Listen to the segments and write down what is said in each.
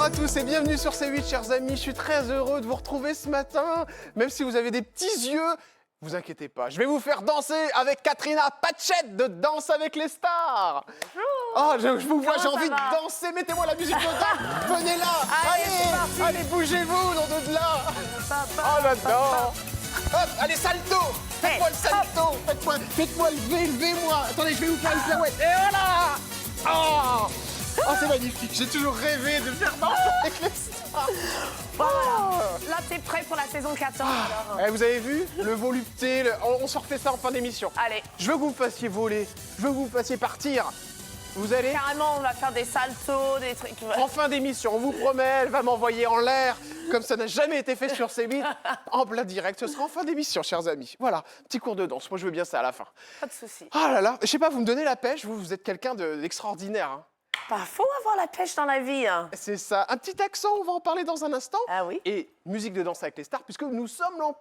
à tous et bienvenue sur C8, chers amis. Je suis très heureux de vous retrouver ce matin. Même si vous avez des petits yeux, vous inquiétez pas. Je vais vous faire danser avec Katrina Patchett de Danse avec les stars. Bonjour. Oh, je vous vois, j'ai Comment envie ça va? de danser. Mettez-moi la musique dedans. Venez là. Allez, c'est parti. Allez, bougez-vous, nom de là. Oh, j'adore. Hop, allez, salto. Faites-moi le salto. Faites-moi levez-moi. Attendez, je vais vous faire une pirouette. Et voilà. Oh, c'est magnifique. J'ai toujours rêvé de faire danser avec les stars. Voilà. Là, t'es prêt pour la saison 14 alors. Eh, vous avez vu le volupté, on se refait ça en fin d'émission. Allez. Je veux que vous me fassiez voler, je veux que vous me fassiez partir. Vous allez Carrément, on va faire des saltos, des trucs. en fin d'émission, on vous promet, elle va m'envoyer en l'air, comme ça n'a jamais été fait sur C8, en plein direct. Ce sera en fin d'émission, chers amis. Voilà, petit cours de danse. Moi, je veux bien ça à la fin. Pas de soucis. Ah là là, je sais pas, vous me donnez la pêche, vous êtes quelqu'un d'extraordinaire. Hein. Bah, faut avoir la pêche dans la vie. Hein. C'est ça. Un petit accent, on va en parler dans un instant. Ah oui. Et musique de Danse avec les stars, puisque nous sommes en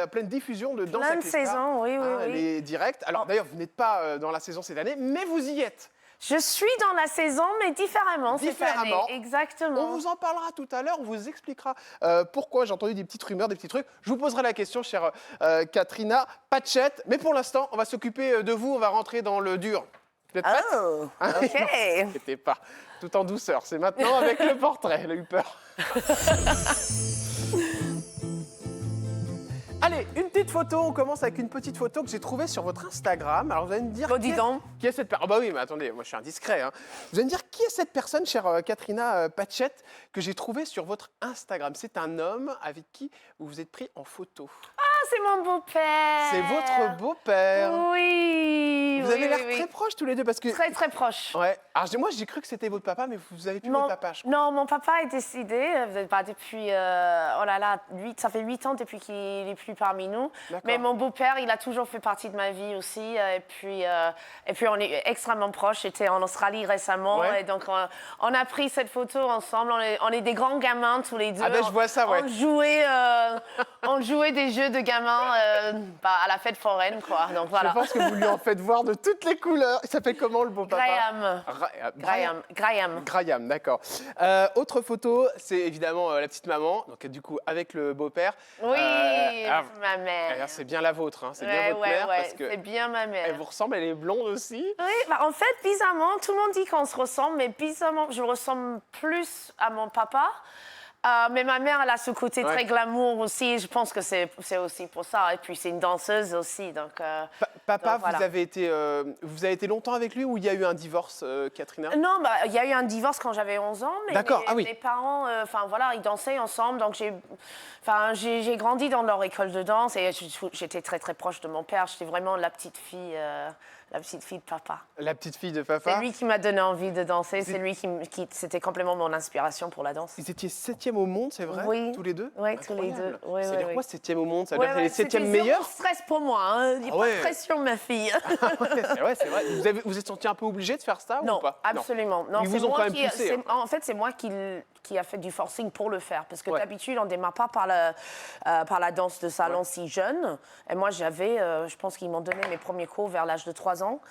pleine diffusion de Danse Plein avec de les stars. saisons, oui, oui, oui. Les directs. Alors d'ailleurs, vous n'êtes pas dans la saison cette année, mais vous y êtes. Je suis dans la saison, mais différemment cette Différemment. année. Exactement. On vous en parlera tout à l'heure, on vous expliquera pourquoi. J'ai entendu des petites rumeurs, des petits trucs. Je vous poserai la question, chère Katrina Patchett. Mais pour l'instant, on va s'occuper de vous, on va rentrer dans le dur. Vous êtes prête? Oh, ok. Ne t'inquiétez pas, tout en douceur. C'est maintenant avec le portrait, elle a eu peur. Allez, une petite photo. On commence avec une petite photo que j'ai trouvée sur votre Instagram. Alors vous allez me dire Bon, dis donc. qui est cette personne. Ah bah oui, mais attendez, moi je suis indiscret. Hein. Vous allez me dire qui est cette personne, chère Katrina Patchett, que j'ai trouvée sur votre Instagram. C'est un homme avec qui vous vous êtes pris en photo. Ah, c'est mon beau-père. C'est votre beau-père. Oui. Vous oui, avez l'air oui, très oui. proches tous les deux parce que. Très, très proche. Ouais. Alors moi j'ai cru que c'était votre papa, mais vous avez plus votre papa, je crois. Non, mon papa est décédé depuis, oh là là, ça fait 8 ans depuis qu'il n'est plus parmi nous. D'accord. Mais mon beau-père, il a toujours fait partie de ma vie aussi. Et puis on est extrêmement proches. J'étais en Australie récemment. Ouais. Et donc, on a pris cette photo ensemble. On est des grands gamins tous les deux. Ah ben je vois ça, ouais. On jouait des jeux de gamins à la fête foraine, quoi. Donc voilà. Je pense que vous lui en faites voir de toutes les couleurs. Il s'appelle comment le beau papa? Graham, d'accord. Autre photo, c'est évidemment la petite maman, donc du coup avec le beau-père. Oui, alors, ma mère. alors, c'est bien la vôtre, hein, c'est bien votre mère parce que c'est bien ma mère. elle vous ressemble, elle est blonde aussi. Oui, bah en fait, bizarrement, tout le monde dit qu'on se ressemble, mais bizarrement, je ressemble plus à mon papa. Mais ma mère, elle a ce côté très glamour aussi. Je pense que c'est aussi pour ça. Et puis, c'est une danseuse aussi. Donc, Papa, donc, voilà. vous avez été longtemps avec lui ou il y a eu un divorce, Katrina? Non, bah, il y a eu un divorce quand j'avais 11 ans. Mais D'accord, ah oui. mes parents, voilà, ils dansaient ensemble. Donc, j'ai grandi dans leur école de danse et j'étais très, très proche de mon père. J'étais vraiment la petite fille de papa. La petite fille de papa. C'est lui qui m'a donné envie de danser. C'est lui c'était complètement mon inspiration pour la danse. Ils étaient 7e au monde, c'est vrai? Oui. Tous les deux? Oui, tous les deux. Oui, C'est oui, quoi 7e au monde? Ça veut Ouais, dire que c'est les 7e c'était meilleurs? zéro stress pour moi. Hein. Il n'y a pas de pression, ma fille. Ouais, c'est vrai. Vous êtes senti un peu obligé de faire ça Non, ou pas? absolument. Non, Ils vous ont quand même poussé. Hein. En fait, c'est moi qui a fait du forcing pour le faire. Parce que d'habitude, on ne démarre pas par la danse de salon si jeune. Et moi, je pense qu'ils m'ont donné mes premiers cours vers l'âge de 3 ans.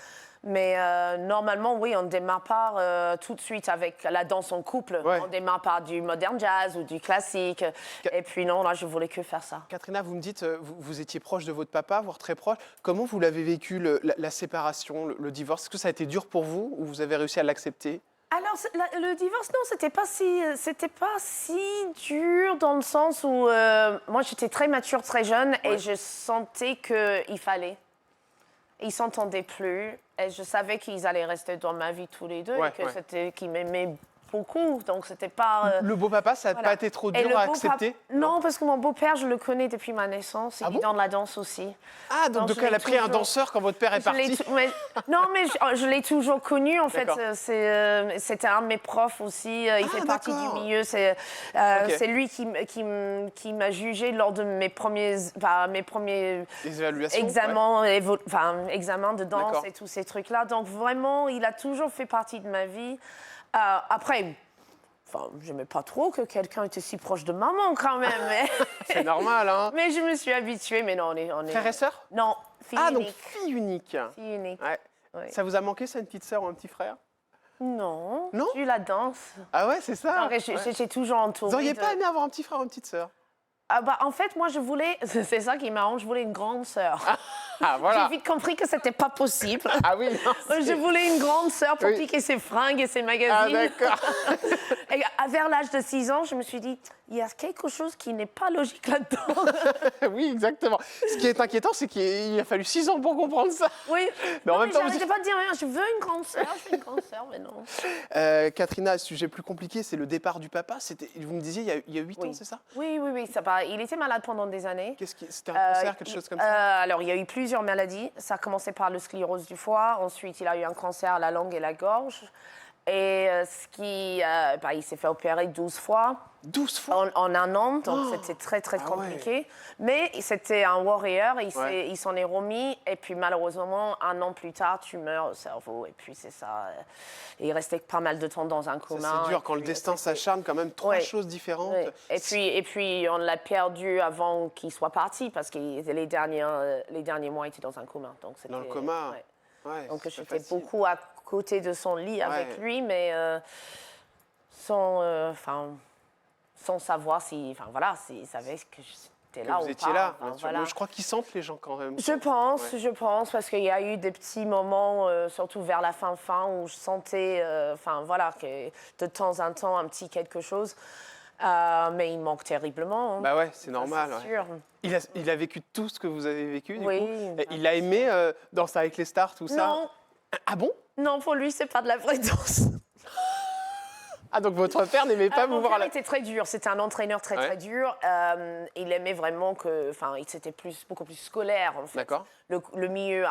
Mais normalement, oui, on ne démarre pas tout de suite avec la danse en couple. Ouais. On démarre par du modern jazz ou du classique. Et puis non, là, je voulais que faire ça. Katrina, vous me dites, vous étiez proche de votre papa, voire très proche. Comment vous l'avez vécu, la séparation, le divorce? Est-ce que ça a été dur pour vous ou vous avez réussi à l'accepter? Alors, le divorce, non, c'était pas si dur dans le sens où moi, j'étais très mature, très jeune et je sentais qu'il fallait. Ils s'entendaient plus et je savais qu'ils allaient rester dans ma vie tous les deux et qu'ils m'aimaient beaucoup. Donc, c'était pas... Le beau-papa, ça n'a pas été trop dur à accepter? Non, parce que mon beau-père, je le connais depuis ma naissance. Il est dans la danse aussi. Ah, donc elle a pris un danseur quand votre père est parti? Non, mais je l'ai toujours connu, en fait. C'était un de mes profs aussi. Il fait partie du milieu. C'est lui qui m'a jugée lors de mes premiers examens de danse et tous ces trucs-là. Donc, vraiment, il a toujours fait partie de ma vie. Après, j'aimais pas trop que quelqu'un était si proche de maman quand même. C'est normal, hein? Mais je me suis habituée. Mais non, on est... Frère et sœur? Non, fille unique. Donc fille unique. Fille unique. Ouais. Oui. Ça vous a manqué, ça, une petite sœur ou un petit frère? Non. Non? Tu la danse. Ah ouais, c'est ça? Non, j'ai toujours entouré. Vous n'auriez pas aimé avoir un petit frère ou une petite sœur? Ah bah, en fait, moi, je voulais... C'est ça qui est marrant, je voulais une grande sœur. Ah, voilà. J'ai vite compris que c'était pas possible. Ah oui, non, Je voulais une grande sœur pour Oui. piquer ses fringues et ses Ah magazines. d'accord. Et vers l'âge de 6 ans, je me suis dit, il y a quelque chose qui n'est pas logique là-dedans. Oui, exactement. Ce qui est inquiétant, c'est qu'il a fallu 6 ans pour comprendre ça. Oui. Mais en Non, même mais temps, j'arrêtais pas de dire, je veux une grande sœur, je veux une grande sœur, mais non. Katrina, le sujet plus compliqué, c'est le départ du papa. Vous me disiez, il y a 8 ans, Oui. c'est ça? Oui, ça va. Il était malade pendant des années. C'était un cancer, quelque chose comme ça? Alors, il y a eu plusieurs maladies. Ça a commencé par le sclérose du foie. Ensuite, il a eu un cancer à la langue et la gorge. Et il s'est fait opérer 12 fois. 12 fois? En un an, donc c'était très, très compliqué. Ouais. Mais c'était un warrior, Ouais. il s'en est remis. Et puis, malheureusement, un an plus tard, tumeur au cerveau. Et puis, c'est ça. Et il restait pas mal de temps dans un coma. C'est dur Et quand le puis, destin s'acharne, quand même, trois Ouais. choses différentes. ouais. Et puis, on l'a perdu avant qu'il soit parti, parce que les derniers mois, il était dans un coma. Donc, c'était, Dans le coma. ouais. Ouais, Donc, c'est pas j'étais facile. beaucoup à côté de son lit avec Ouais. lui, mais sans savoir s'il savait que j'étais là Que ou vous étiez pas. là. Enfin, bien sûr. voilà. Mais je crois qu'ils sentent les gens quand même. Je pense, parce qu'il y a eu des petits moments, surtout vers la fin, où je sentais, que de temps en temps, un petit quelque chose. Mais il manque terriblement. Hein. Bah ouais, c'est Ça, normal. c'est ouais. sûr. Il a vécu tout ce que vous avez vécu, du Oui. coup. Et il a aimé Danser avec les stars, tout ça? Non, Ah bon? non, pour lui, c'est pas de la vraie danse. Ah, donc votre père n'aimait pas vous Mon voir père là? était très dur. C'était un entraîneur très, Ouais. très dur. Il aimait vraiment c'était beaucoup plus scolaire, en fait. D'accord. Le milieu...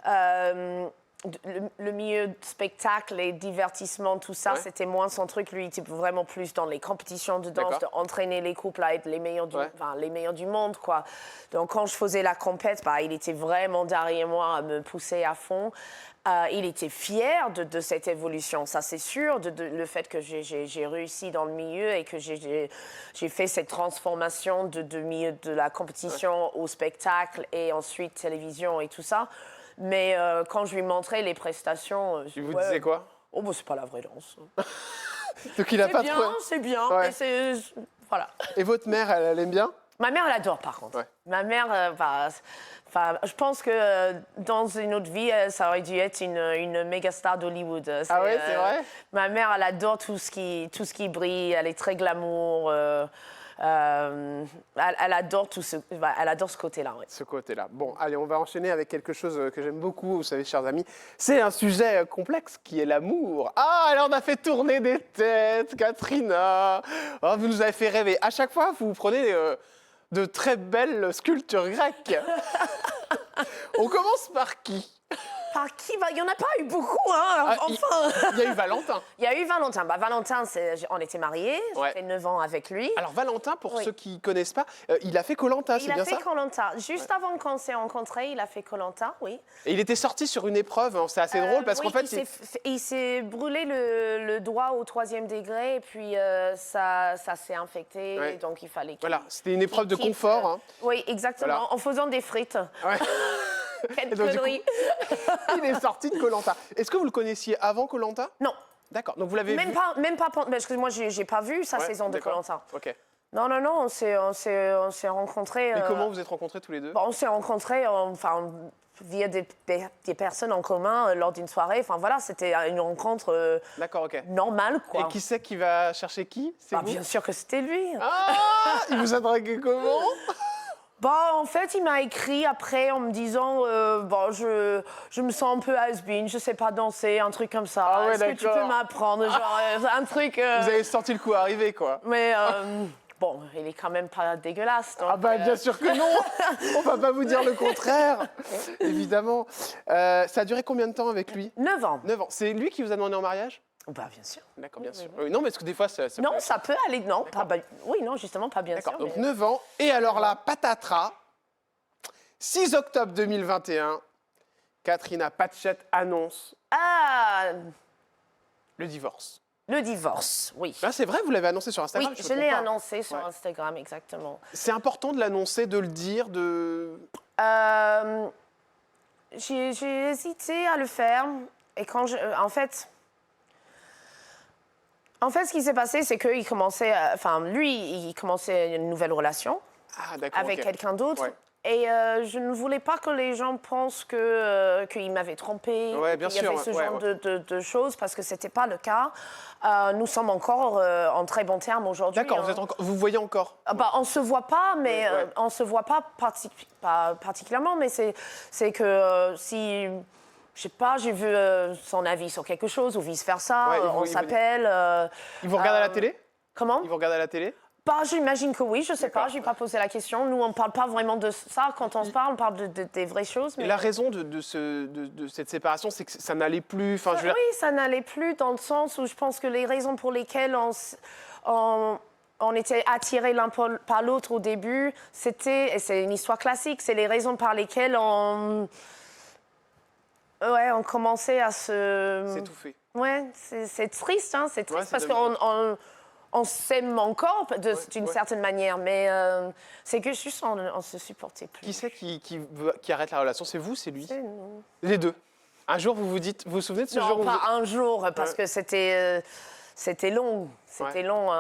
le milieu de spectacle et divertissement, tout ça, Ouais. c'était moins son truc. Lui, il était vraiment plus dans les compétitions de danse, D'accord. d'entraîner les couples à être les meilleurs Ouais. les meilleurs du monde, quoi. Donc, quand je faisais la compète, il était vraiment derrière moi à me pousser à fond. Il était fier de cette évolution, ça c'est sûr, le fait que j'ai réussi dans le milieu et que j'ai fait cette transformation de milieu de la compétition au spectacle et ensuite télévision et tout ça. Mais quand je lui montrais les prestations... Il vous disait quoi? Oh, bah, c'est pas la vraie danse. Donc il a pas trop. C'est bien, Ouais. mais c'est... Voilà. Et votre mère, elle aime bien? Ma mère, elle adore, par contre. Ouais. Ma mère, je pense que dans une autre vie, ça aurait dû être une méga star d'Hollywood. Ah ouais, c'est vrai? Ma mère, elle adore tout ce qui brille. Elle est très glamour. Elle adore elle adore ce côté-là. Oui. Ce côté-là. Bon, allez, on va enchaîner avec quelque chose que j'aime beaucoup, vous savez, chers amis. C'est un sujet complexe qui est l'amour. Ah, alors on a fait tourner des têtes, Katrina. Oh, vous nous avez fait rêver. À chaque fois, vous prenez de très belles sculptures grecques. On commence par qui? Par qui va... Il n'y en a pas eu beaucoup, hein, enfin. Il y a eu Valentin. Il y a eu Valentin. Valentin, on était mariés. J'ai Ouais. fait 9 ans avec lui. Alors Valentin, pour Oui. ceux qui ne connaissent pas, il a fait Koh-Lanta, c'est Il a bien fait ça? Koh-Lanta. Juste avant qu'on s'est rencontrés, il a fait Koh-Lanta, oui. Et il était sorti sur une épreuve, hein, c'est assez drôle parce oui, qu'en fait... il s'est brûlé le doigt au 3e degré et puis ça s'est infecté, Ouais. et donc il fallait qu'il... Voilà, c'était une épreuve de qu'il quitte, confort. Hein. Oui, exactement, Voilà. en faisant des frites. Ouais. Quelle Et donc, du coup, connerie. il est sorti de Koh-Lanta. Est-ce que vous le connaissiez avant Koh-Lanta? Non, D'accord, donc vous l'avez vu? même pas, parce que moi, j'ai pas vu sa Ouais, saison de d'accord. Koh-Lanta. Ok. Non, on s'est rencontrés... Et comment vous êtes rencontrés tous les deux? On s'est rencontrés, via des personnes en commun lors d'une soirée. Enfin, voilà, c'était une rencontre D'accord, ok. normale, quoi. Et qui c'est qui va chercher qui? C'est vous? Bien sûr que c'était lui. Ah, il vous a dragué comment? En fait, il m'a écrit après en me disant je me sens un peu has-been, je sais pas danser, un truc comme ça. Ah ouais, Est-ce que tu d'accord. peux m'apprendre genre un truc Vous avez senti le coup arriver, quoi. Mais bon, il est quand même pas dégueulasse. Donc, Ah bah bien sûr que non. On va pas vous dire le contraire, évidemment. Ça a duré combien de temps avec lui? 9 ans. 9 ans. C'est lui qui vous a demandé en mariage? Bien sûr. D'accord, bien sûr. Non, mais parce que des fois, ça Non, peut- ça peut aller. Non, oui, non, justement, pas bien sûr. D'accord, donc mais- 9 ans. Et alors là, patatras, 6 octobre 2021, Katrina Patchett annonce Ah, le divorce. le divorce, oui. Ah, c'est vrai, vous l'avez annoncé sur Oui, Instagram? je me l'ai trompe pas. annoncé sur Ouais. Instagram, exactement. C'est important de l'annoncer, de le dire, de... J'ai hésité à le faire Et quand en fait, ce qui s'est passé, c'est qu'il commençait, lui, il commençait une nouvelle relation avec quelqu'un d'autre. Ouais. Et je ne voulais pas que les gens pensent qu'il m'avait trompée, bien qu'il y sûr, avait ce genre de choses, parce que ce n'était pas le cas. Nous sommes encore en très bons termes aujourd'hui. D'accord, vous voyez encore? On ne se voit pas, mais on ne se voit pas, pas particulièrement, mais c'est que si, je sais pas, j'ai vu son avis sur quelque chose ou vice-versa, on s'appelle. Il vous regarde à la télé? Comment? Il vous regarde à la télé? J'imagine que oui, je ne sais pas, je n'ai pas posé la question. Nous, on ne parle pas vraiment de ça. Quand on se parle, on parle des vraies choses. Mais... Et la raison de cette séparation, c'est que ça n'allait plus. Oui, ça n'allait plus dans le sens où je pense que les raisons pour lesquelles on était attirés l'un par l'autre au début, et c'est une histoire classique, c'est les raisons par lesquelles on commençait à se... S'étouffer. Ouais, c'est triste, hein, c'est triste parce qu'on s'aime encore d'une certaine manière, mais c'est que juste on ne se supportait plus. Qui c'est qui arrête la relation? C'est vous, c'est lui? C'est nous. Les deux. Un jour, vous vous souvenez de ce jour? Non, pas un jour, parce que c'était long. C'était long.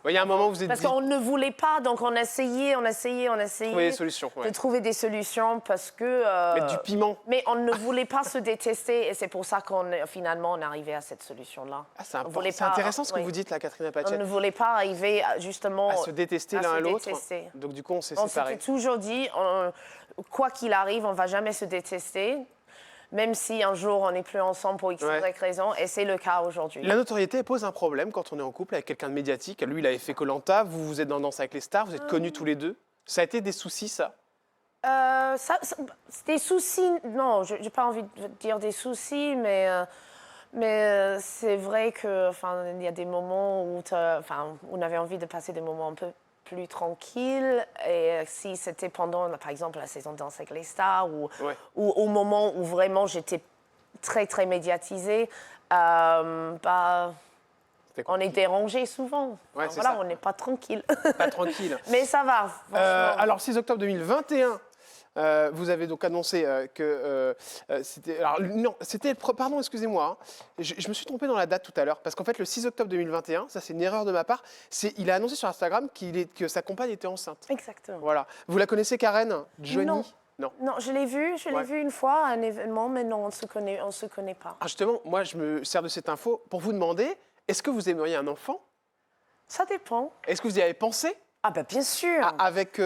Il y a un moment où vous êtes parce qu'on ne voulait pas, donc on essayait. Trouver des solutions. De trouver des solutions parce que... Mettre du piment. Mais on ne voulait pas se détester et c'est pour ça finalement on est arrivé à cette solution-là. C'est intéressant ce que vous dites là, Katrina Patchett. On ne voulait pas arriver justement... À se détester l'un à l'autre. Donc du coup, on s'est séparés. On s'était toujours dit, quoi qu'il arrive, on ne va jamais se détester. Même si un jour on n'est plus ensemble pour X, Y raison, et c'est le cas aujourd'hui. La notoriété pose un problème quand on est en couple avec quelqu'un de médiatique. Lui, il avait fait koh, vous êtes dans Danse avec les stars, vous êtes connus tous les deux. Ça a été des soucis, ça? Des soucis, non, je n'ai pas envie de dire des soucis, mais c'est vrai qu'il y a des moments où on avait envie de passer des moments un peu plus tranquille, et si c'était pendant, par exemple, la saison de Danse avec les stars, ou au moment où vraiment j'étais très, très médiatisée, on est dérangé souvent. On n'est pas tranquille. Pas tranquille. Mais ça va, alors, 6 octobre 2021, vous avez donc annoncé que c'était... Alors, non, c'était... Pardon, excusez-moi. Je me suis trompé dans la date tout à l'heure. Parce qu'en fait, le 6 octobre 2021, ça c'est une erreur de ma part, il a annoncé sur Instagram que sa compagne était enceinte. Exactement. Voilà. Vous la connaissez, Karen Johnny? Non. Non, je l'ai vue une fois à un événement, mais non, on ne se connaît pas. Ah, justement, moi, je me sers de cette info pour vous demander, est-ce que vous aimeriez un enfant? Ça dépend. Est-ce que vous y avez pensé? Ah ben bien sûr. Avec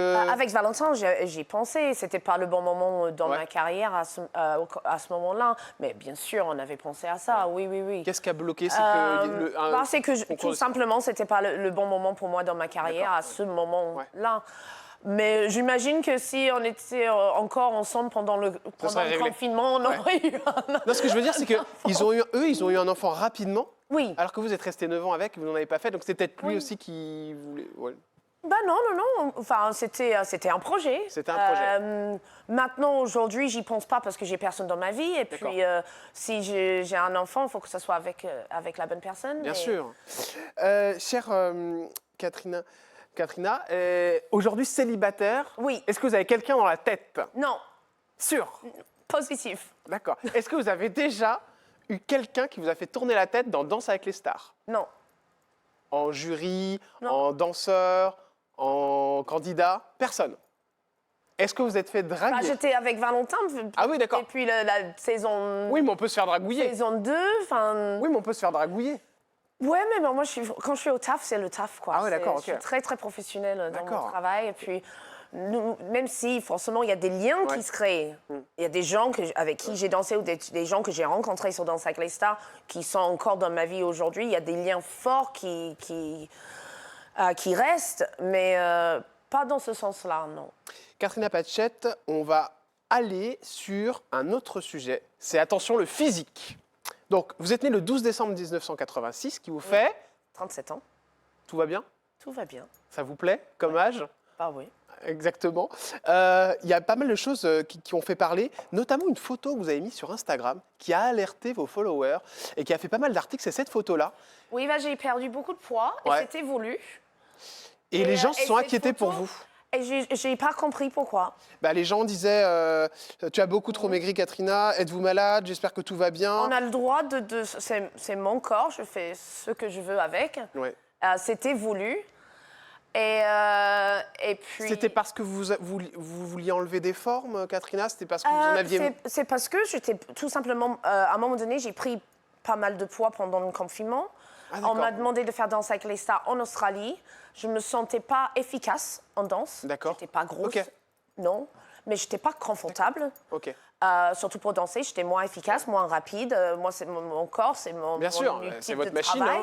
Valentin, j'y pensais. C'était pas le bon moment dans ma carrière à ce moment-là, mais bien sûr, on avait pensé à ça. Oui. Qu'est-ce qui a bloqué? C'est que tout simplement, c'était pas le bon moment pour moi dans ma carrière à ce moment-là. Mais j'imagine que si on était encore ensemble pendant le confinement, on aurait eu un... Non, ce que je veux dire, c'est qu'ils ont eu un enfant rapidement. Oui. Alors que vous êtes resté 9 ans avec, vous n'en avez pas fait. Donc c'est peut-être lui aussi qui voulait... Ouais. Non. Enfin, c'était un projet. C'était un projet. Maintenant, aujourd'hui, j'y pense pas parce que j'ai personne dans ma vie. Et puis, si j'ai un enfant, il faut que ce soit avec la bonne personne. Bien sûr. Chère Katrina, aujourd'hui célibataire. Oui. Est-ce que vous avez quelqu'un dans la tête? Non. Sûr? Positif. D'accord. Est-ce que vous avez déjà eu quelqu'un qui vous a fait tourner la tête dans Danse avec les stars? Non. En jury, en danseur, en candidat? Personne. Est-ce que vous êtes fait draguer? J'étais avec Valentin. Ah oui, d'accord. Et puis la saison... Oui, mais on peut se faire dragouiller. Saison 2, enfin... Oui, mais on peut se faire dragouiller. Ouais, mais moi, quand je suis au taf, c'est le taf, quoi. Ah oui, d'accord, Je suis très, très professionnelle dans mon travail. Et puis, même si, forcément, il y a des liens qui se créent. Il y a des gens avec qui j'ai dansé ou des gens que j'ai rencontrés sur Danse avec les stars qui sont encore dans ma vie aujourd'hui. Il y a des liens forts qui restent, mais pas dans ce sens-là, non. Katrina Patchett, on va aller sur un autre sujet. C'est, attention, le physique. Donc, vous êtes né le 12 décembre 1986, qui vous fait... 37 ans. Tout va bien? Tout va bien. Ça vous plaît comme âge? Oui. Exactement. Il y a pas mal de choses qui ont fait parler, notamment une photo que vous avez mise sur Instagram qui a alerté vos followers et qui a fait pas mal d'articles. C'est cette photo-là. Oui, j'ai perdu beaucoup de poids et c'était voulu. Et les gens se sont inquiétés pour vous. Et j'ai pas compris pourquoi. Bah, les gens disaient tu as beaucoup trop maigri, Katrina. Êtes-vous malade? J'espère que tout va bien. On a le droit c'est mon corps, je fais ce que je veux avec. Ouais. C'était voulu. Et puis... C'était parce que vous vouliez enlever des formes, Katrina? C'était parce que vous en aviez... C'est parce que j'étais tout simplement... à un moment donné, j'ai pris pas mal de poids pendant le confinement. Ah, on m'a demandé de faire Danse avec les stars en Australie. Je me sentais pas efficace en danse. D'accord. J'étais pas grosse, Ok. non. Mais j'étais pas confortable. Ok. Surtout pour danser, j'étais moins efficace, moins rapide. Moi, c'est mon corps, c'est mon Bien sûr, outil c'est de votre machine. travail.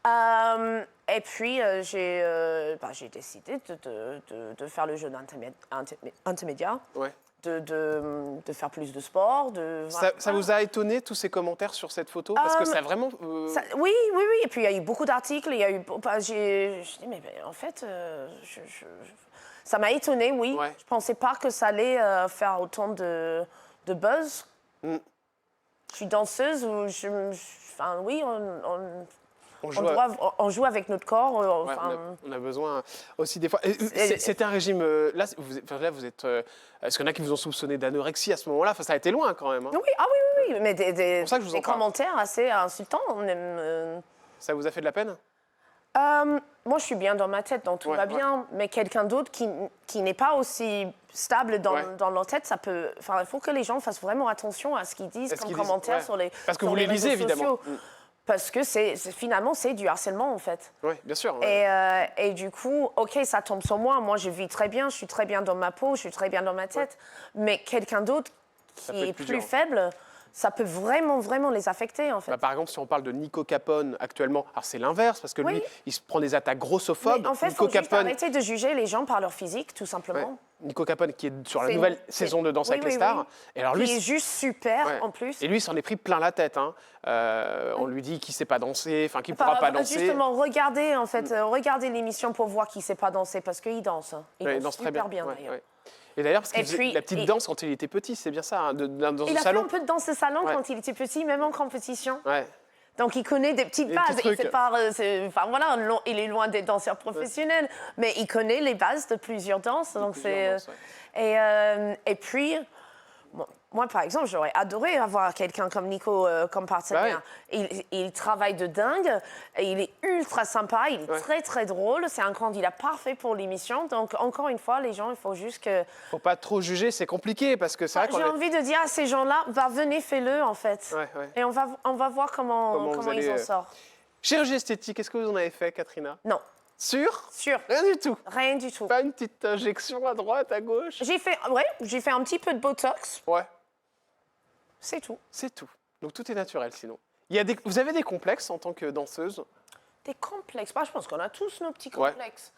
Hein, Et puis, j'ai décidé de faire le jeu intermédiaire, ouais. de faire plus de sport. Ça vous a étonné, tous ces commentaires sur cette photo? Parce que ça a vraiment... Oui. Et puis, il y a eu beaucoup d'articles. Je dis, mais en fait, ça m'a étonnée, oui. Ouais. Je ne pensais pas que ça allait faire autant de buzz. Mm. Je suis danseuse, enfin, oui, on joue avec notre corps. Ouais, on a besoin aussi des fois. C'était un régime. Là, vous êtes. Est-ce qu'il y en a qui vous ont soupçonné d'anorexie à ce moment-là? Enfin, ça a été loin quand même. Hein. Oui. Mais C'est pour ça que je vous en des parle. commentaires assez insultants. Ça vous a fait de la peine? Moi, je suis bien dans ma tête, donc tout Ouais, va bien. Mais quelqu'un d'autre qui n'est pas aussi stable dans leur tête, ça peut. Enfin, il faut que les gens fassent vraiment attention à ce qu'ils disent comme commentaires sur les. Parce que sur vous les lisez, réseaux évidemment. sociaux. Parce que finalement, c'est du harcèlement, en fait. Oui, bien sûr. Ouais. Et du coup, OK, ça tombe sur moi. Moi, je vis très bien, je suis très bien dans ma peau, je suis très bien dans ma tête. Mais quelqu'un d'autre qui est plus faible, ça peut vraiment, vraiment les affecter, en fait. Bah, par exemple, si on parle de Nico Capone actuellement, alors c'est l'inverse, parce que lui, il se prend des attaques grossophobes. Mais en fait, il faut juste arrêter de juger les gens par leur physique, tout simplement. Ouais. Nico Capone, qui est sur la nouvelle saison de Danse avec les stars. Oui. Et alors, lui, qui est juste super, en plus. Et lui, il s'en est pris plein la tête. Hein. On lui dit qu'il ne sait pas danser, enfin qu'il ne pourra pas danser. Justement, regardez, en fait, regardez l'émission pour voir qu'il ne sait pas danser, parce qu'il danse. Il danse très super bien, ouais, d'ailleurs. ouais. Et d'ailleurs, parce qu'il faisait la petite danse quand il était petit, c'est bien ça, hein, dans il le salon. Il a fait un peu de danse de salon quand il était petit, même en compétition. Ouais. Donc, il connaît des petites bases. Il fait pas, enfin, voilà, il est loin d'être danseur professionnel, mais il connaît les bases de plusieurs danses. Donc, et puis, moi, par exemple, j'aurais adoré avoir quelqu'un comme Nico comme partenaire. Bah ouais. Il travaille de dingue, et il est ultra sympa, il est très, très drôle. C'est un candidat parfait pour l'émission. Donc, encore une fois, les gens, il faut juste que... Faut pas trop juger, c'est compliqué, parce que c'est vrai qu'on J'ai envie de dire à ces gens-là, venez, fais-le, en fait. Ouais. Et on va voir comment ils en sortent. Chirurgie esthétique, est-ce que vous en avez fait, Katrina? Non. Sûr? Sûr. Rien du tout? Rien du tout. Pas une petite injection à droite, à gauche? J'ai fait un petit peu de Botox. Ouais. C'est tout. C'est tout. Donc tout est naturel, sinon. Vous avez des complexes en tant que danseuse? Des complexes? Je pense qu'on a tous nos petits complexes.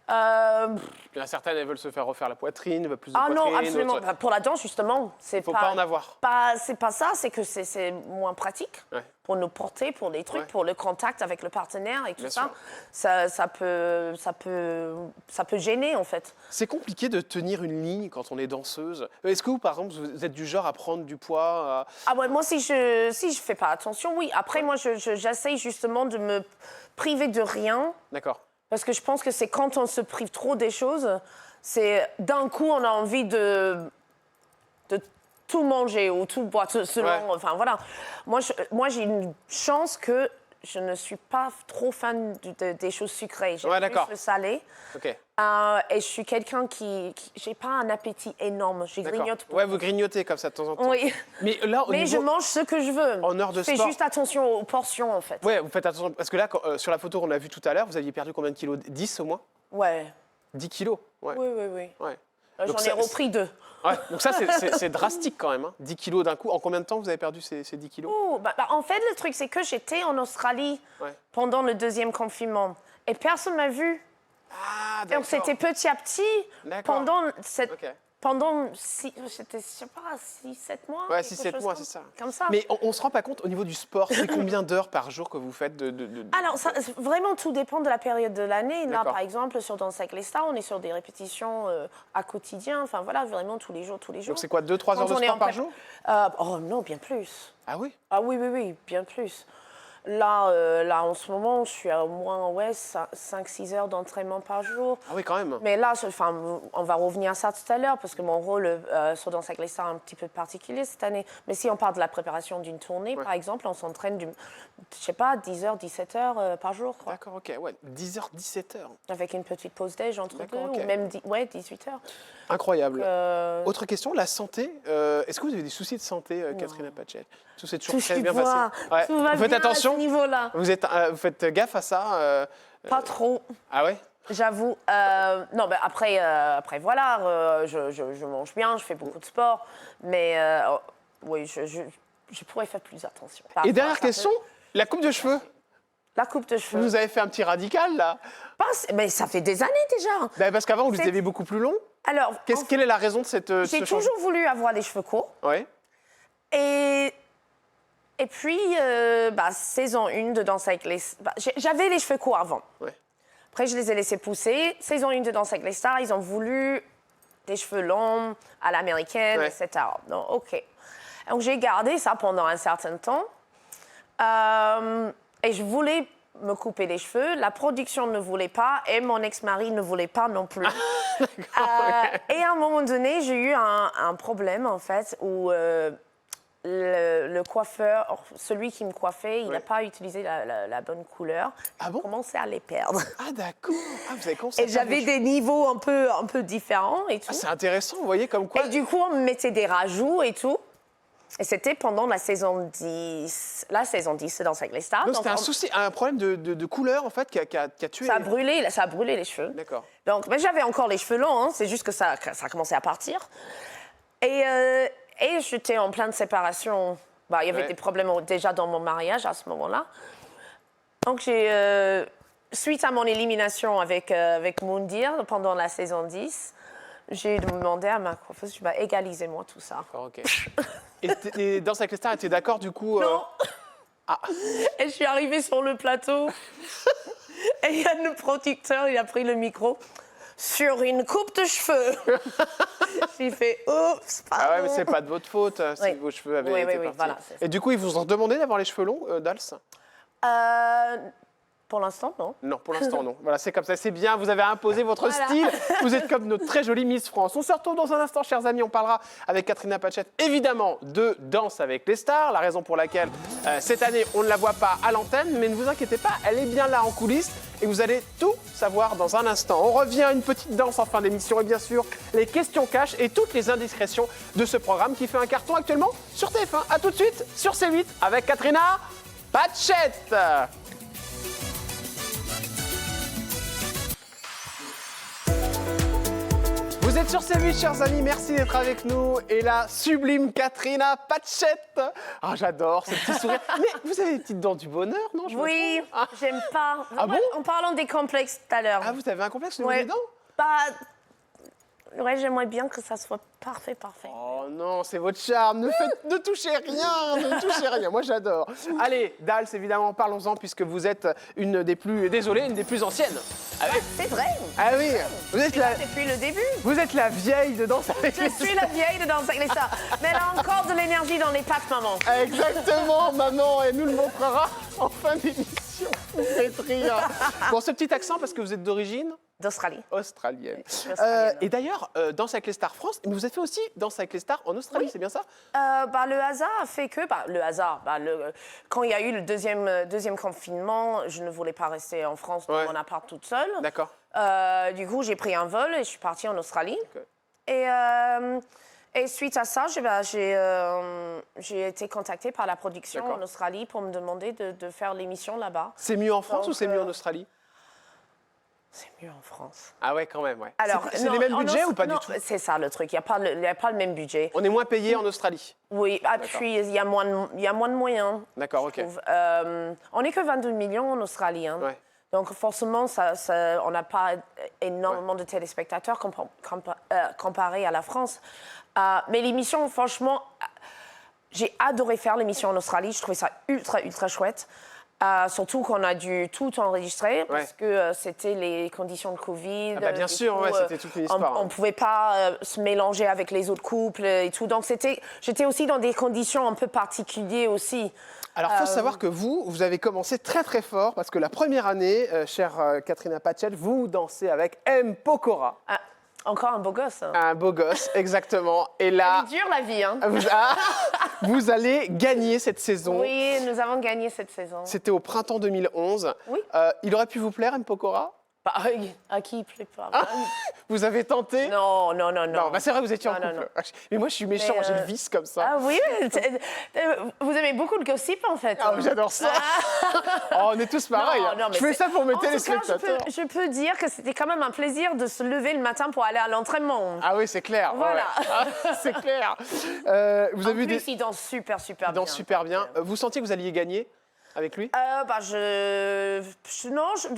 Il y en a certaines, elles veulent se faire refaire la poitrine, veulent plus de poitrine. Ah non, absolument. Pour la danse, justement, c'est faut pas en avoir. C'est pas ça, c'est que c'est moins pratique pour nous porter, pour les trucs, pour le contact avec le partenaire et tout ça. Ça peut gêner, en fait. C'est compliqué de tenir une ligne quand on est danseuse. Est-ce que vous, par exemple, vous êtes du genre à prendre du poids moi, si je fais pas attention, oui. Après, moi, j'essaye justement de me priver de rien. D'accord. Parce que je pense que c'est quand on se prive trop des choses, c'est d'un coup on a envie de tout manger ou tout boire, selon. Enfin voilà. Moi j'ai une chance que je ne suis pas trop fan des choses sucrées. J'aime plus le salé. Okay. Et je suis quelqu'un qui j'ai pas un appétit énorme. Je grignote. Ouais, vous grignotez comme ça de temps en temps. Oui. Mais là, je mange ce que je veux. En heure de sport. Je fais juste attention aux portions, en fait. Ouais, vous faites attention. Parce que là, sur la photo qu'on a vue tout à l'heure, vous aviez perdu combien de kilos? 10 au moins? Ouais. 10 kilos? Ouais. Oui. Ouais. J'en ai repris 2. Ouais, donc ça, c'est drastique quand même. Hein. 10 kilos d'un coup. En combien de temps vous avez perdu ces 10 kilos? En fait, le truc, c'est que j'étais en Australie pendant le deuxième confinement. Et personne ne m'a vu. Ah, d'accord. Donc, c'était petit à petit pendant cette... Okay. Pendant, c'était, je sais pas, 6-7 mois. Ouais, 6-7 mois, c'est ça. Comme ça. Mais on ne se rend pas compte, au niveau du sport, c'est combien d'heures par jour que vous faites Alors, vraiment, tout dépend de la période de l'année. Là, par exemple, sur Danse avec les stars, on est sur des répétitions à quotidien. Enfin, voilà, vraiment tous les jours. Donc, c'est quoi, 2-3 heures de sport par jour? Oh non, bien plus. Ah oui? Ah oui, bien plus. Là, en ce moment, je suis à au moins 5-6 heures d'entraînement par jour. Ah oui, quand même. Mais là, on va revenir à ça tout à l'heure, parce que mon rôle sur Danse avec les stars est un petit peu particulier cette année. Mais si on parle de la préparation d'une tournée, par exemple, on s'entraîne, je sais pas, 10 heures, 17 heures par jour. D'accord, ok. Ouais, 10 heures, 17 heures. Avec une petite pause déj entre deux, ok. ou même 18 heures. Incroyable. Autre question, la santé. Est-ce que vous avez des soucis de santé, Katrina Patchett? Tout s'est toujours très bien passé. Ouais. Tout va Vous faites bien attention. à ce niveau-là. Vous faites gaffe à ça Pas trop. Ah ouais? J'avoue. Non, mais après voilà, je mange bien, je fais beaucoup de sport, mais oui, je pourrais faire plus attention. Et dernière question, la coupe de cheveux. La coupe de cheveux. Vous avez fait un petit radical, là? Mais ça fait des années déjà. Ben, parce qu'avant, vous les avez beaucoup plus longs. Alors, Quelle est la raison de cette j'ai toujours voulu avoir les cheveux courts. Ouais. Et puis, saison 1 de Danse avec les... j'avais les cheveux courts avant. Ouais. Après, je les ai laissés pousser. Saison 1 de Danse avec les stars, ils ont voulu des cheveux longs, à l'américaine, etc. Donc, OK. Donc, j'ai gardé ça pendant un certain temps. Et je voulais me couper les cheveux. La production ne voulait pas et mon ex-mari ne voulait pas non plus. Et à un moment donné, j'ai eu un problème, en fait, où le coiffeur, celui qui me coiffait, il n'a pas utilisé la bonne couleur. Ah bon? J'ai commencé à les perdre. Ah d'accord. Ah, vous avez commencé Et j'avais des niveaux un peu différents et tout. Ah, c'est intéressant, vous voyez, comme quoi... Et du coup, on me mettait des rajouts et tout. Et c'était pendant la saison 10 de Danse avec les stars. Donc c'était un problème de couleur, en fait, qui a tué... Ça a brûlé les cheveux. D'accord. Donc, mais j'avais encore les cheveux longs, hein, c'est juste que ça a commencé à partir. Et j'étais en pleine séparation. Il y avait des problèmes déjà dans mon mariage à ce moment-là. Donc, suite à mon élimination avec Moundir pendant la saison 10, j'ai demandé à ma coiffeuse, égalisez-moi tout ça. D'accord, ok. Et Danse avec les stars était d'accord, du coup... Non. Et je suis arrivée sur le plateau. Et il y a le producteur, il a pris le micro. Sur une coupe de cheveux. J'ai fait oups, pardon. Ah ouais, mais c'est pas de votre faute si vos cheveux avaient été partis. Voilà, et du coup, ils vous ont demandé d'avoir les cheveux longs, Dals? Pour l'instant, non. Non, pour l'instant, non. Voilà, c'est comme ça, c'est bien. Vous avez imposé votre style. Vous êtes comme notre très jolie Miss France. On se retrouve dans un instant, chers amis. On parlera avec Katrina Patchett, évidemment, de Danse avec les stars. La raison pour laquelle, cette année, on ne la voit pas à l'antenne. Mais ne vous inquiétez pas, elle est bien là en coulisses. Et vous allez tout savoir dans un instant. On revient à une petite danse en fin d'émission. Et bien sûr, les questions cash et toutes les indiscrétions de ce programme qui fait un carton actuellement sur TF1. A tout de suite sur C8 avec Katrina Patchett. Vous êtes sur C8, chers amis, merci d'être avec nous. Et la sublime Katrina Patchett. Ah, j'adore ce petit sourire. Mais vous avez des petites dents du bonheur, non? Oui, j'aime pas. Ah bon? En parlant des complexes tout à l'heure. Ah, vous avez un complexe au niveau des dents? Ouais, j'aimerais bien que ça soit parfait. Oh non, c'est votre charme. Ne touchez rien, ne touchez rien. Moi, j'adore. Allez, Dals, évidemment, parlons-en, puisque vous êtes une des plus anciennes. Ah oui. C'est vrai. Ah oui, vous êtes la... Depuis le début. Vous êtes la vieille de Danse avec les stars. Je suis la vieille de Danse avec les stars. Mais elle a encore de l'énergie dans les pattes, maman. Exactement, maman, et nous le montrera en fin d'émission. Vous faites rire. Bon, ce petit accent, parce que vous êtes d'origine d'Australie. Australienne. Et d'ailleurs, Danse avec les stars France, mais vous avez fait aussi Danse avec les stars en Australie, c'est bien ça? Le hasard a fait que... quand il y a eu le deuxième confinement, je ne voulais pas rester en France dans mon appart toute seule. D'accord. Du coup, j'ai pris un vol et je suis partie en Australie. Okay. Et suite à ça, j'ai été contactée par la production en Australie pour me demander de faire l'émission là-bas. C'est mieux en France ou c'est mieux en Australie? C'est mieux en France. Ah ouais, quand même, ouais. Alors, c'est les mêmes budgets ou pas du tout? C'est ça le truc, il n'y a pas le même budget. On est moins payé en Australie? Oui, puis il y a moins de moyens. D'accord, ok. On n'est que 22 millions en Australie. Hein. Ouais. Donc forcément, on n'a pas énormément de téléspectateurs comparé à la France. Mais l'émission, franchement, j'ai adoré faire l'émission en Australie. Je trouvais ça ultra chouette. Surtout qu'on a dû tout enregistrer parce que c'était les conditions de Covid. Bien sûr, c'était toute une histoire. On ne pouvait pas se mélanger avec les autres couples et tout. Donc, j'étais aussi dans des conditions un peu particulières aussi. Alors, il faut savoir que vous avez commencé très très fort parce que la première année, chère Katrina Patchett, vous dansez avec M. Pokora. Encore un beau gosse. Hein. Un beau gosse, exactement. Et là, c'est dur la vie. Hein. Vous allez gagner cette saison. Oui, nous avons gagné cette saison. C'était au printemps 2011. Oui. Il aurait pu vous plaire, M. Pokora? À qui il plaît pas? Vous avez tenté? Non. Non, c'est vrai, vous étiez en couple. Non. Mais moi, je suis méchant, j'ai le vice comme ça. Ah oui, vous aimez beaucoup le gossip en fait. Ah, j'adore ça. On est tous pareils. Non, je fais ça pour mes téléspectateurs. En tout cas, je peux dire que c'était quand même un plaisir de se lever le matin pour aller à l'entraînement. Ah oui, c'est clair. Voilà. C'est clair. Vous avez plus, il danse super bien. Il danse super bien. Vous sentiez que vous alliez gagner avec lui?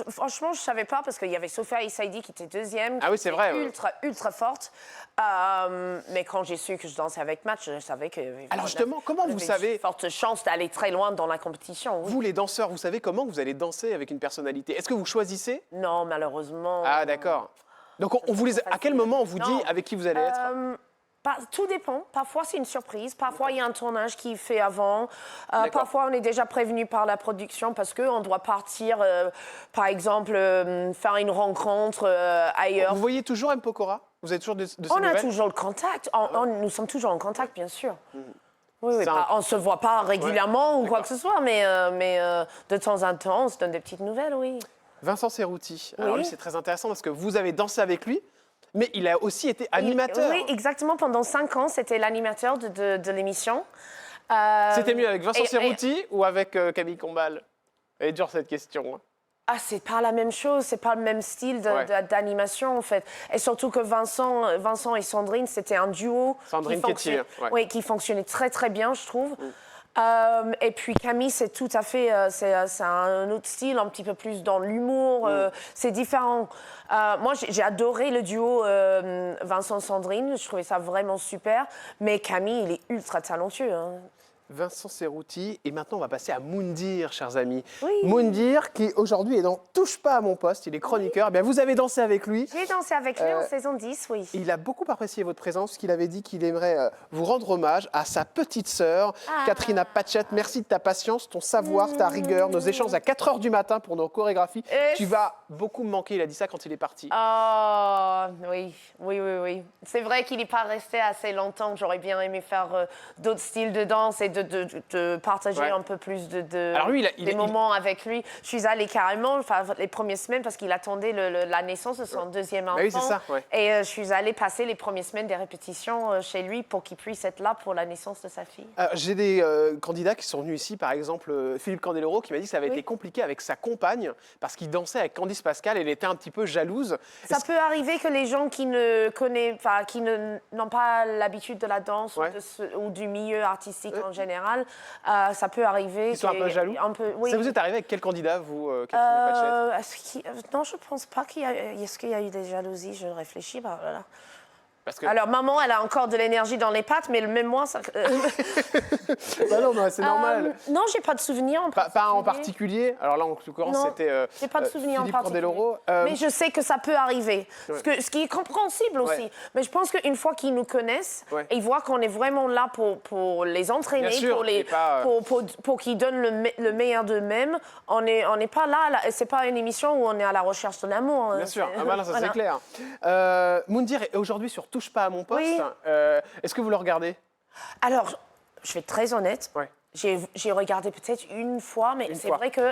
Franchement, je savais pas parce qu'il y avait Sophia Issaidi qui était deuxième. Ah oui, c'est vrai. Ultra forte. Mais quand j'ai su que je dansais avec Matt, je savais que. Alors justement, comment vous savez? Une forte chance d'aller très loin dans la compétition. Oui. Vous, les danseurs, vous savez comment vous allez danser avec une personnalité? Est-ce que vous choisissez? Non, malheureusement. Ah d'accord. Donc à quel moment on vous dit avec qui vous allez être? Tout dépend. Parfois, c'est une surprise. Parfois, il y a un tournage qui est fait avant. Parfois, on est déjà prévenu par la production parce qu'on doit partir, par exemple, faire une rencontre ailleurs. Vous voyez toujours M. Pokora? Vous avez toujours de ces nouvelles? On a toujours le contact. Nous sommes toujours en contact, bien sûr. Oui, on ne se voit pas régulièrement ou quoi que ce soit, mais de temps en temps, on se donne des petites nouvelles, oui. Vincent Cerruti. Alors lui, c'est très intéressant parce que vous avez dansé avec lui. Mais il a aussi été animateur. Oui, exactement. Pendant 5 ans, c'était l'animateur de l'émission. C'était mieux avec Vincent Cerruti ou avec Camille Combal? Elle est dure cette question. C'est pas la même chose, c'est pas le même style d'animation en fait. Et surtout que Vincent et Sandrine, c'était un duo qui fonctionnait très très bien, je trouve. Et puis Camille, c'est tout à fait, c'est un autre style, un petit peu plus dans l'humour, c'est différent. Moi, j'ai adoré le duo Vincent-Sandrine, je trouvais ça vraiment super, mais Camille, il est ultra talentueux. Hein. Vincent Cerruti, et maintenant on va passer à Moundir, chers amis. Oui. Moundir, qui aujourd'hui est dans Touche pas à mon poste, il est chroniqueur. Bien, vous avez dansé avec lui. J'ai dansé avec lui en saison 10, oui. Il a beaucoup apprécié votre présence, parce qu'il avait dit qu'il aimerait vous rendre hommage à sa petite sœur, Katrina Patchett. Merci de ta patience, ton savoir, ta rigueur, nos échanges à 4 h du matin pour nos chorégraphies. Tu vas beaucoup me manquer, il a dit ça quand il est parti. Oui. C'est vrai qu'il n'est pas resté assez longtemps. J'aurais bien aimé faire d'autres styles de danse et de partager un peu plus des moments avec lui. Je suis allée carrément les premières semaines parce qu'il attendait la naissance de son deuxième enfant. Oui, c'est ça, Et je suis allée passer les premières semaines des répétitions chez lui pour qu'il puisse être là pour la naissance de sa fille. J'ai des candidats qui sont venus ici, par exemple Philippe Candeloro, qui m'a dit que ça avait été compliqué avec sa compagne parce qu'il dansait avec Candice Pascal. Elle était un petit peu jalouse. Ça peut arriver que les gens qui n'ont pas l'habitude de la danse ou du milieu artistique en général, ça peut arriver. Ils sont un peu jaloux. Ça vous est arrivé avec quel candidat, vous, Katrina Patchett? Non, je ne pense pas qu'il y a... Est-ce qu'il y a eu des jalousies? Je réfléchis. Voilà. Parce que... Alors, maman, elle a encore de l'énergie dans les pattes, mais même moi, ça... non, c'est normal. Non, j'ai pas de souvenir en particulier. Pas en particulier. Alors là, en l'occurrence, c'était j'ai pas de souvenir Philippe en particulier. Candeloro. Mais je sais que ça peut arriver. Ce qui est compréhensible aussi. Mais je pense qu'une fois qu'ils nous connaissent, ils voient qu'on est vraiment là pour les entraîner, pour qu'ils donnent le meilleur d'eux-mêmes. On n'est pas là. C'est pas une émission où on est à la recherche de l'amour. Bien sûr. Ça, c'est clair. Moundir est aujourd'hui sur Touche pas à mon poste. Oui. Est-ce que vous le regardez? Alors, je vais être très honnête. J'ai regardé peut-être une fois, mais c'est vrai que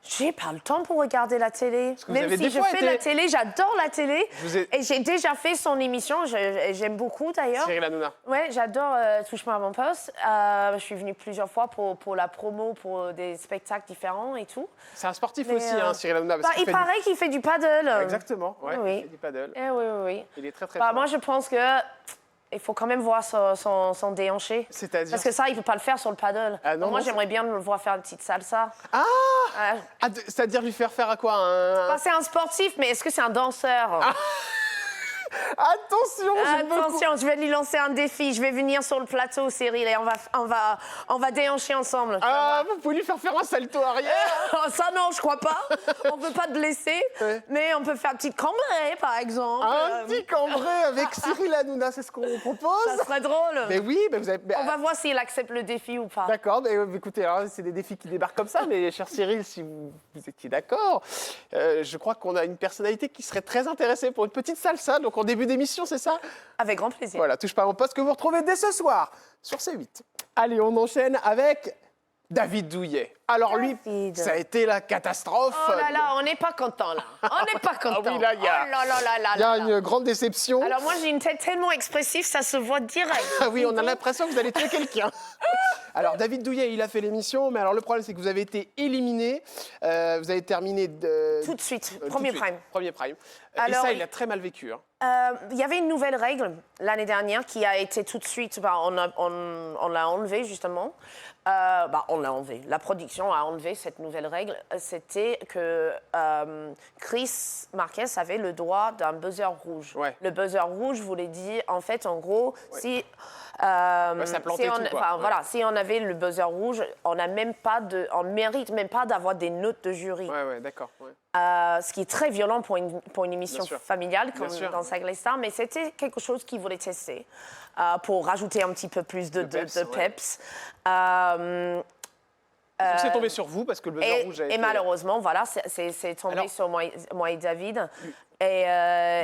j'ai pas le temps pour regarder la télé. Même si je fais la télé, j'adore la télé. Et j'ai déjà fait son émission, j'aime beaucoup d'ailleurs. Cyril Hanouna. Ouais, j'adore Touche-moi à mon poste. Je suis venue plusieurs fois pour la promo, pour des spectacles différents et tout. C'est un sportif aussi, Cyril Hanouna. Il paraît qu'il fait du paddle. Exactement, il fait du paddle. Oui. Il est très très fort. Moi, je pense que... Il faut quand même voir son déhanché. C'est-à-dire? Parce que ça, il ne peut pas le faire sur le paddle. Moi, j'aimerais bien le voir faire une petite salsa. C'est-à-dire lui faire à quoi C'est un sportif, mais est-ce que c'est un danseur? Attention, j'aime beaucoup. Attention, je vais lui lancer un défi. Je vais venir sur le plateau, Cyril, et on va déhancher ensemble. Ah, vous pouvez lui faire un salto arrière. Ça, non, je crois pas. On ne peut pas te blesser, Ouais. mais on peut faire un petit cambré, par exemple. Un petit cambré avec Cyril Hanouna, c'est ce qu'on propose. Ça serait drôle. Mais oui, mais vous avez... On va voir s'il accepte le défi ou pas. D'accord, mais écoutez, alors, c'est des défis qui débarquent comme ça, mais cher Cyril, si vous étiez d'accord, je crois qu'on a une personnalité qui serait très intéressée pour une petite salsa, donc en début d'émission, c'est ça? Avec grand plaisir. Voilà, touche pas à mon poste que vous retrouvez dès ce soir sur C8. Allez, on enchaîne avec David Douillet. Alors lui, David. ça a été la catastrophe. Oh là là, on n'est pas content là. On n'est pas content. Ah oui, là, il y a- Oh là là là là Il y a là. une grande déception. Alors moi, j'ai une tête tellement expressive, ça se voit direct. Ah oui, on a l'impression que vous allez tuer quelqu'un. Alors, David Douillet, il a fait l'émission, mais alors le problème, c'est que vous avez été éliminé. Vous avez terminé Tout de suite, tout de premier suite. prime. Premier prime. Et Alors, ça, il a très mal vécu. Hein. Il y avait une nouvelle règle l'année dernière qui a été tout de suite, on l'a enlevée justement. On l'a enlevée. La production a enlevé cette nouvelle règle. C'était que Chris Marquez avait le droit d'un buzzer rouge. Ouais. Le buzzer rouge voulait dire, en fait, en gros, si... ça plantait si on, tout, quoi. enfin, Ouais. voilà, si on avait le buzzer rouge, on mérite même pas d'avoir des notes de jury. Ouais, d'accord. Ouais. Ce qui est très violent pour une émission Bien sûr. familiale Bien comme sûr. dans Sacré Star, mais c'était quelque chose qu'ils voulaient tester pour rajouter un petit peu plus de peps. Donc, c'est tombé sur vous parce que le buzzer rouge a été... Et malheureusement, voilà, c'est tombé Alors- sur moi et David. Et, Il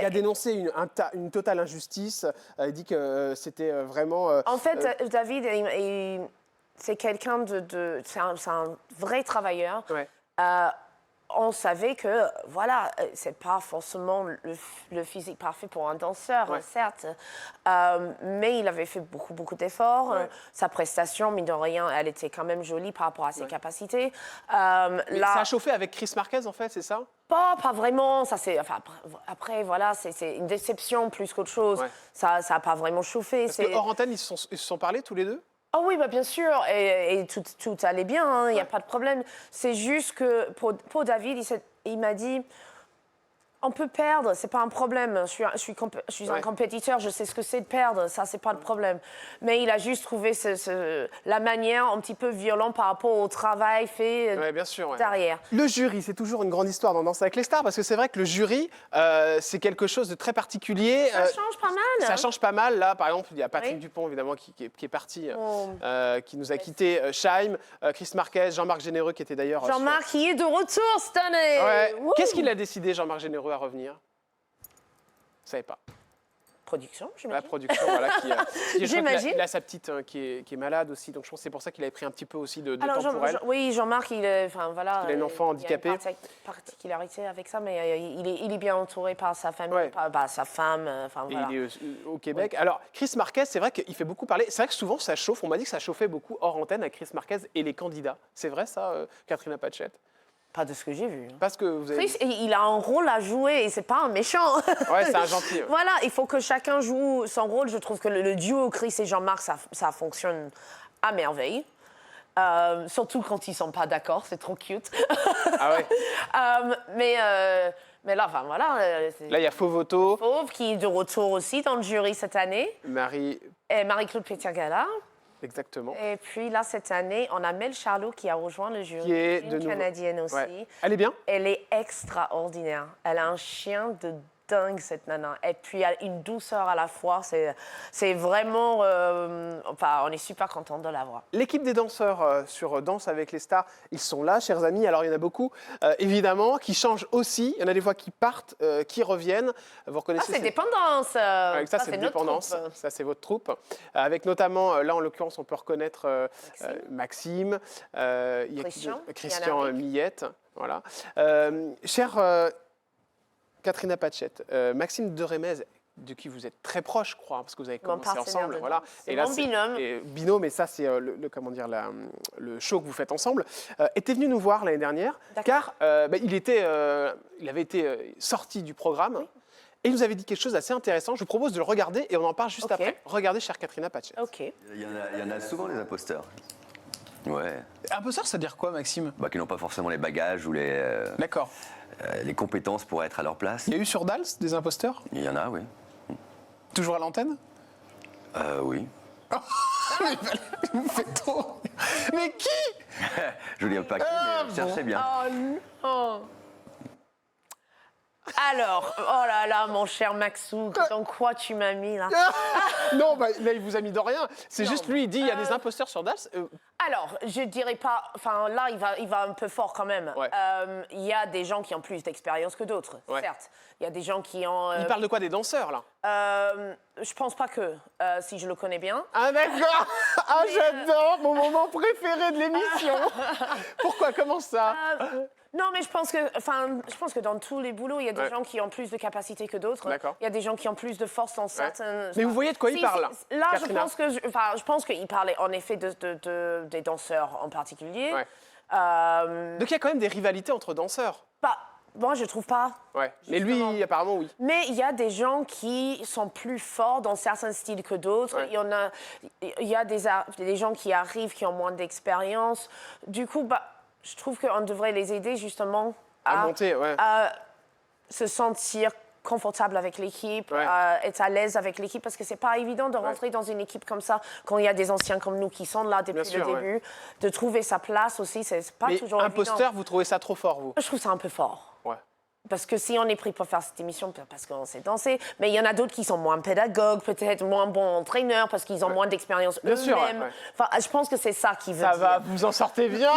a dénoncé une totale injustice. Il dit que c'était vraiment... en fait, David, c'est quelqu'un c'est un vrai travailleur. ouais. On savait que, voilà, c'est pas forcément le physique parfait pour un danseur, Ouais. certes, mais il avait fait beaucoup d'efforts. Ouais. Sa prestation, mine de rien, elle était quand même jolie par rapport à ses Ouais. capacités. Mais Là, ça a chauffé avec Chris Marquez, en fait, c'est ça? pas vraiment. Ça, enfin, après, voilà, c'est une déception plus qu'autre chose. Ouais. Ça n'a pas vraiment chauffé. Parce que hors antenne, ils se sont parlé tous les deux? Oh oui, bien sûr, et tout allait bien, il n'y a pas de problème. C'est juste que pour David, il m'a dit, on peut perdre, c'est pas un problème. Je suis un Ouais. compétiteur, je sais ce que c'est de perdre, ça c'est pas le problème. Mais il a juste trouvé la manière un petit peu violente par rapport au travail fait Ouais, bien sûr. Ouais. derrière. Le jury, c'est toujours une grande histoire dans Danse avec les stars, parce que c'est vrai que le jury, c'est quelque chose de très particulier. Ça change pas mal. Ça change pas mal. Là, par exemple, il y a Patrick Oui. Dupont, évidemment, qui est parti, Oh. qui nous a quitté. Scheim, Chris Marquez, Jean-Marc Généreux, qui était d'ailleurs... Jean-Marc, qui est de retour cette année. Ouais. Wouh. Qu'est-ce qu'il a décidé, Jean-Marc Généreux, à revenir? Vous savez pas. Production, La j'imagine. production, voilà, je crois J'imagine. qu'il a sa petite qui est malade aussi, donc je pense que c'est pour ça qu'il avait pris un petit peu aussi de Alors, temps pour elle. oui, Jean-Marc, enfin voilà. Il a un enfant handicapé. Il y a une particularité avec ça, mais il est bien entouré par sa famille, Ouais. par sa femme, enfin Et voilà. il est au Québec. Alors, Chris Marquez, c'est vrai qu'il fait beaucoup parler. C'est vrai que souvent, ça chauffe. On m'a dit que ça chauffait beaucoup hors antenne avec Chris Marquez et les candidats. C'est vrai, ça, Katrina Patchett? Pas de ce que j'ai vu. Parce que vous avez... Chris, il a un rôle à jouer et c'est pas un méchant. Ouais, c'est un gentil. Ouais. Voilà, il faut que chacun joue son rôle. Je trouve que le duo Chris et Jean-Marc, ça fonctionne à merveille. Surtout quand ils sont pas d'accord, c'est trop cute. Ah ouais. Mais là, enfin voilà. C'est Là, il y a Fauvoto, Fauve qui est de retour aussi dans le jury cette année. Marie... Et Marie-Claude Pétirgala. Exactement. Et puis là, cette année, on a Mel Charlot qui a rejoint le jury. Qui est une de nouveau... Canadienne aussi. Ouais. Elle est bien? Elle est extraordinaire. Elle a un chien de dingue, cette nana. Et puis, elle a une douceur à la fois. C'est vraiment... enfin, on est super contents de la voir. L'équipe des danseurs sur Danse avec les stars, ils sont là, chers amis. Alors, il y en a beaucoup, évidemment, qui changent aussi. Il y en a des fois qui partent, qui reviennent. Vous Ah, reconnaissez c'est Dépendance. Avec ça, c'est notre Dépendance. troupe. Ça, c'est votre troupe. Avec notamment, là, en l'occurrence, on peut reconnaître Maxime. Il y a Christian, Christian Yann Aric. Millette. Voilà. Chère Katrina Patchett, Maxime de Remez, de qui vous êtes très proche, je crois, parce que vous avez Mon commencé partenaire ensemble. de Voilà. danse. C'est mon binôme. Binôme, et ça, c'est comment dire, le show que vous faites ensemble. Était venu nous voir l'année dernière, car il avait été sorti du programme. Oui. Et il nous avait dit quelque chose d'assez intéressant. Je vous propose de le regarder et on en parle juste Ok. après. Regardez, chère Katrina Patchett. OK. Il y en a souvent des imposteurs. Ouais. Imposteur, ça veut dire quoi, Maxime? Bah, qui n'ont pas forcément les bagages ou D'accord. les compétences pour être à leur place. Il y a eu sur Dals des imposteurs? Il y en a, oui. Toujours à l'antenne? Oui. Vous faites trop. Mais qui? Julien Paquet, mais cherchez bien. Oh non. Alors, oh là là, mon cher Maxou, dans quoi tu m'as mis là? Non, bah, là, il vous a mis dans rien. C'est juste lui, il dit il y a des imposteurs sur Dals. Alors, je dirais pas. Enfin, là, il va un peu fort quand même. Ouais. Il y a des gens qui ont plus d'expérience que d'autres, Ouais. certes. Il y a des gens qui ont. Il parle de quoi? Des danseurs, là? Je pense pas que, si je le connais bien. Ah, d'accord. Ah, j'adore. Mon moment préféré de l'émission. Pourquoi? Comment ça? Non, mais je pense que dans tous les boulots, il y a des Ouais. gens qui ont plus de capacité que d'autres. D'accord. Il y a des gens qui ont plus de force dans certaines. Mais vous voyez de quoi il parle, là, Là, Katrina? je pense qu'il parlait en effet des danseurs en particulier. Ouais. Euh, Donc il y a quand même des rivalités entre danseurs. moi, je trouve pas. Ouais. Mais Justement. lui, apparemment, oui. Mais il y a des gens qui sont plus forts dans certains styles que d'autres. Ouais. Il y a des gens qui arrivent, qui ont moins d'expérience. Du coup, je trouve qu'on devrait les aider justement À monter, ouais. à se sentir confortable avec l'équipe, Ouais. à être à l'aise avec l'équipe, parce que c'est pas évident de rentrer dans une équipe comme ça quand il y a des anciens comme nous qui sont là depuis Bien sûr, le début. De trouver sa place aussi, c'est pas Mais toujours évident. imposteur, vous trouvez ça trop fort, vous? Je trouve ça un peu fort. Ouais. Parce que si on est pris pour faire cette émission, parce qu'on sait danser, mais il y en a d'autres qui sont moins pédagogues, peut-être moins bons entraîneurs, parce qu'ils ont moins d'expérience Bien sûr, eux-mêmes. ouais. Enfin, je pense que c'est ça qui veut Ça dire. va, vous en sortez bien.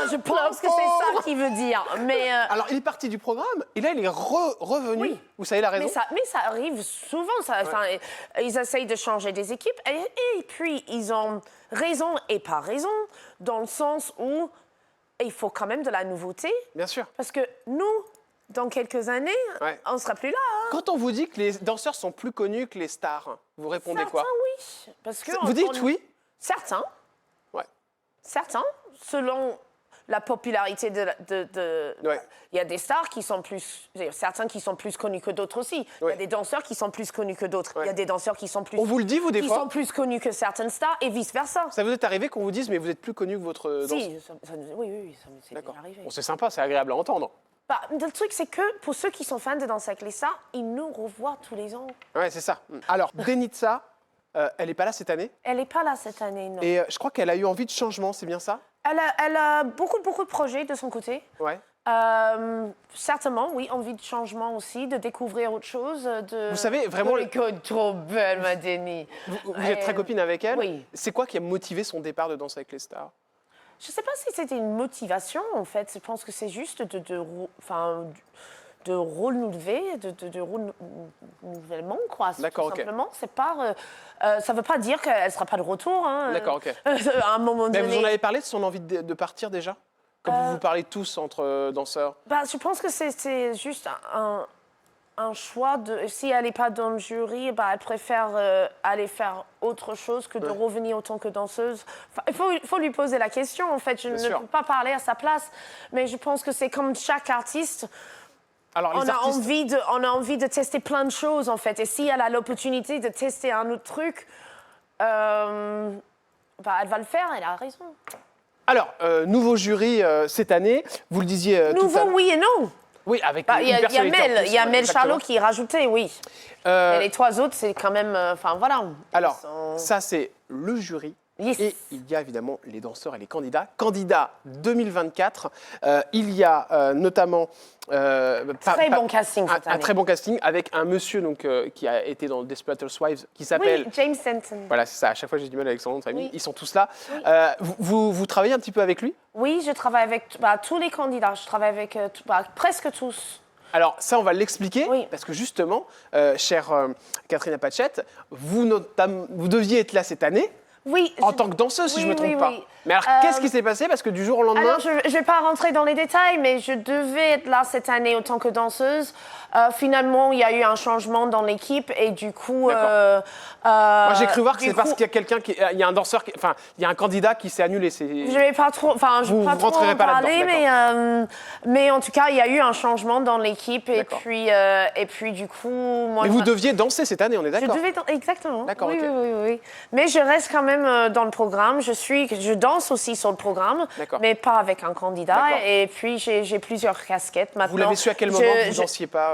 Je pense que c'est ça qui veut dire. Mais, Alors, il est parti du programme et là, il est revenu. Oui. Vous savez la raison? mais ça arrive souvent. Enfin, ils essayent de changer des équipes et puis ils ont raison et pas raison, dans le sens où il faut quand même de la nouveauté. Bien sûr. Parce que nous, dans quelques années, Ouais. on ne sera plus là. Hein. Quand on vous dit que les danseurs sont plus connus que les stars, vous répondez Certains, quoi? oui. Parce que Vous dites oui? Certains. Ouais. Certains, selon la popularité Ouais. Il y a des stars qui sont plus... Certains qui sont plus connus que d'autres aussi. Il y Ouais. a des danseurs qui sont plus connus que d'autres. Ouais. Il y a des danseurs qui sont plus... On vous le dit, vous, des qui fois? sont plus connus que certaines stars et vice-versa. Ça vous est arrivé qu'on vous dise, mais vous êtes plus connu que votre danseuse? Si, oui, ça m'est D'accord. déjà arrivé. Bon, c'est sympa, c'est agréable à entendre. Le truc, c'est que pour ceux qui sont fans de Danser avec les stars, ils nous revoient tous les ans. Ouais, c'est ça. Alors, Denitsa, elle n'est pas là cette année. Elle n'est pas là cette année, non. Et je crois qu'elle a eu envie de changement, c'est bien ça? Elle a beaucoup de projets de son côté. Ouais. Certainement, oui, envie de changement aussi, de découvrir autre chose. Vous savez, vraiment, Elle est trop belle, ma Denis. Vous êtes très copine avec elle. oui. C'est quoi qui a motivé son départ de Danser avec les stars? Je ne sais pas si c'était une motivation, en fait. Je pense que c'est juste de renouveler, de renouvellement, quoi. D'accord, tout ok. simplement. C'est pas, ça ne veut pas dire qu'elle ne sera pas de retour. Hein, D'accord, ok. à un moment Mais donné. vous en avez parlé de son envie de partir déjà? Comme vous vous parlez tous entre danseurs. Je pense que c'est juste un choix de... Si elle n'est pas dans le jury, elle préfère aller faire autre chose que de revenir autant que danseuse. Enfin, il faut lui poser la question, en fait. Je ne sûr. peux pas parler à sa place. Mais je pense que c'est comme chaque artiste. Alors, les On a artistes... envie de tester plein de choses, en fait. Et si elle a l'opportunité de tester un autre truc, elle va le faire, elle a raison. Alors, nouveau jury cette année. Vous le disiez tout à Nouveau, l'heure. oui et non. Oui, avec Il y une a personnalité en Mel, plus, il y a ouais, Mel exactement. Charlot qui est rajouté, oui. Euh, Mais les trois autres, c'est quand même... Enfin, voilà. Alors, Ils sont- ça, c'est le jury. Yes. Et il y a évidemment les danseurs et les candidats. Candidats 2024, il y a notamment... Très bon casting cette un année. très bon casting avec un monsieur donc, qui a été dans Desperate Wives qui s'appelle... Oui, James Stanton. Voilà, c'est ça. À chaque fois, j'ai du mal avec son nom de famille. Oui. Ils sont tous là. Vous travaillez un petit peu avec lui? Oui, je travaille avec tous les candidats. Je travaille avec presque tous. Alors ça, on va l'expliquer, Oui. parce que justement, chère Katrina Patchett, vous deviez être là cette année, Oui. en tant que danseuse, si oui, je ne me trompe oui, pas. oui. Mais alors, qu'est-ce qui s'est passé? Parce que du jour au lendemain... Alors, je ne vais pas rentrer dans les détails, mais je devais être là cette année en tant que danseuse. Finalement, il y a eu un changement dans l'équipe et du coup... D'accord. Moi, j'ai cru voir que du c'est parce coup, qu'il y a quelqu'un qui... Il y a un danseur... Enfin, il y a un candidat qui s'est annulé. Je vais pas trop, je Vous vais pas trop rentrerez en pas parler, là-dedans, mais en tout cas, il y a eu un changement dans l'équipe et D'accord. puis du coup, moi, Mais vous deviez danser cette année, on est je d'accord? devais exactement. D'accord, oui, ok. oui. Mais je reste quand même même dans le programme. Je danse aussi sur le programme, D'accord. mais pas avec un candidat. D'accord. Et puis, j'ai plusieurs casquettes maintenant. Vous l'avez su à quel moment que vous ne dansiez pas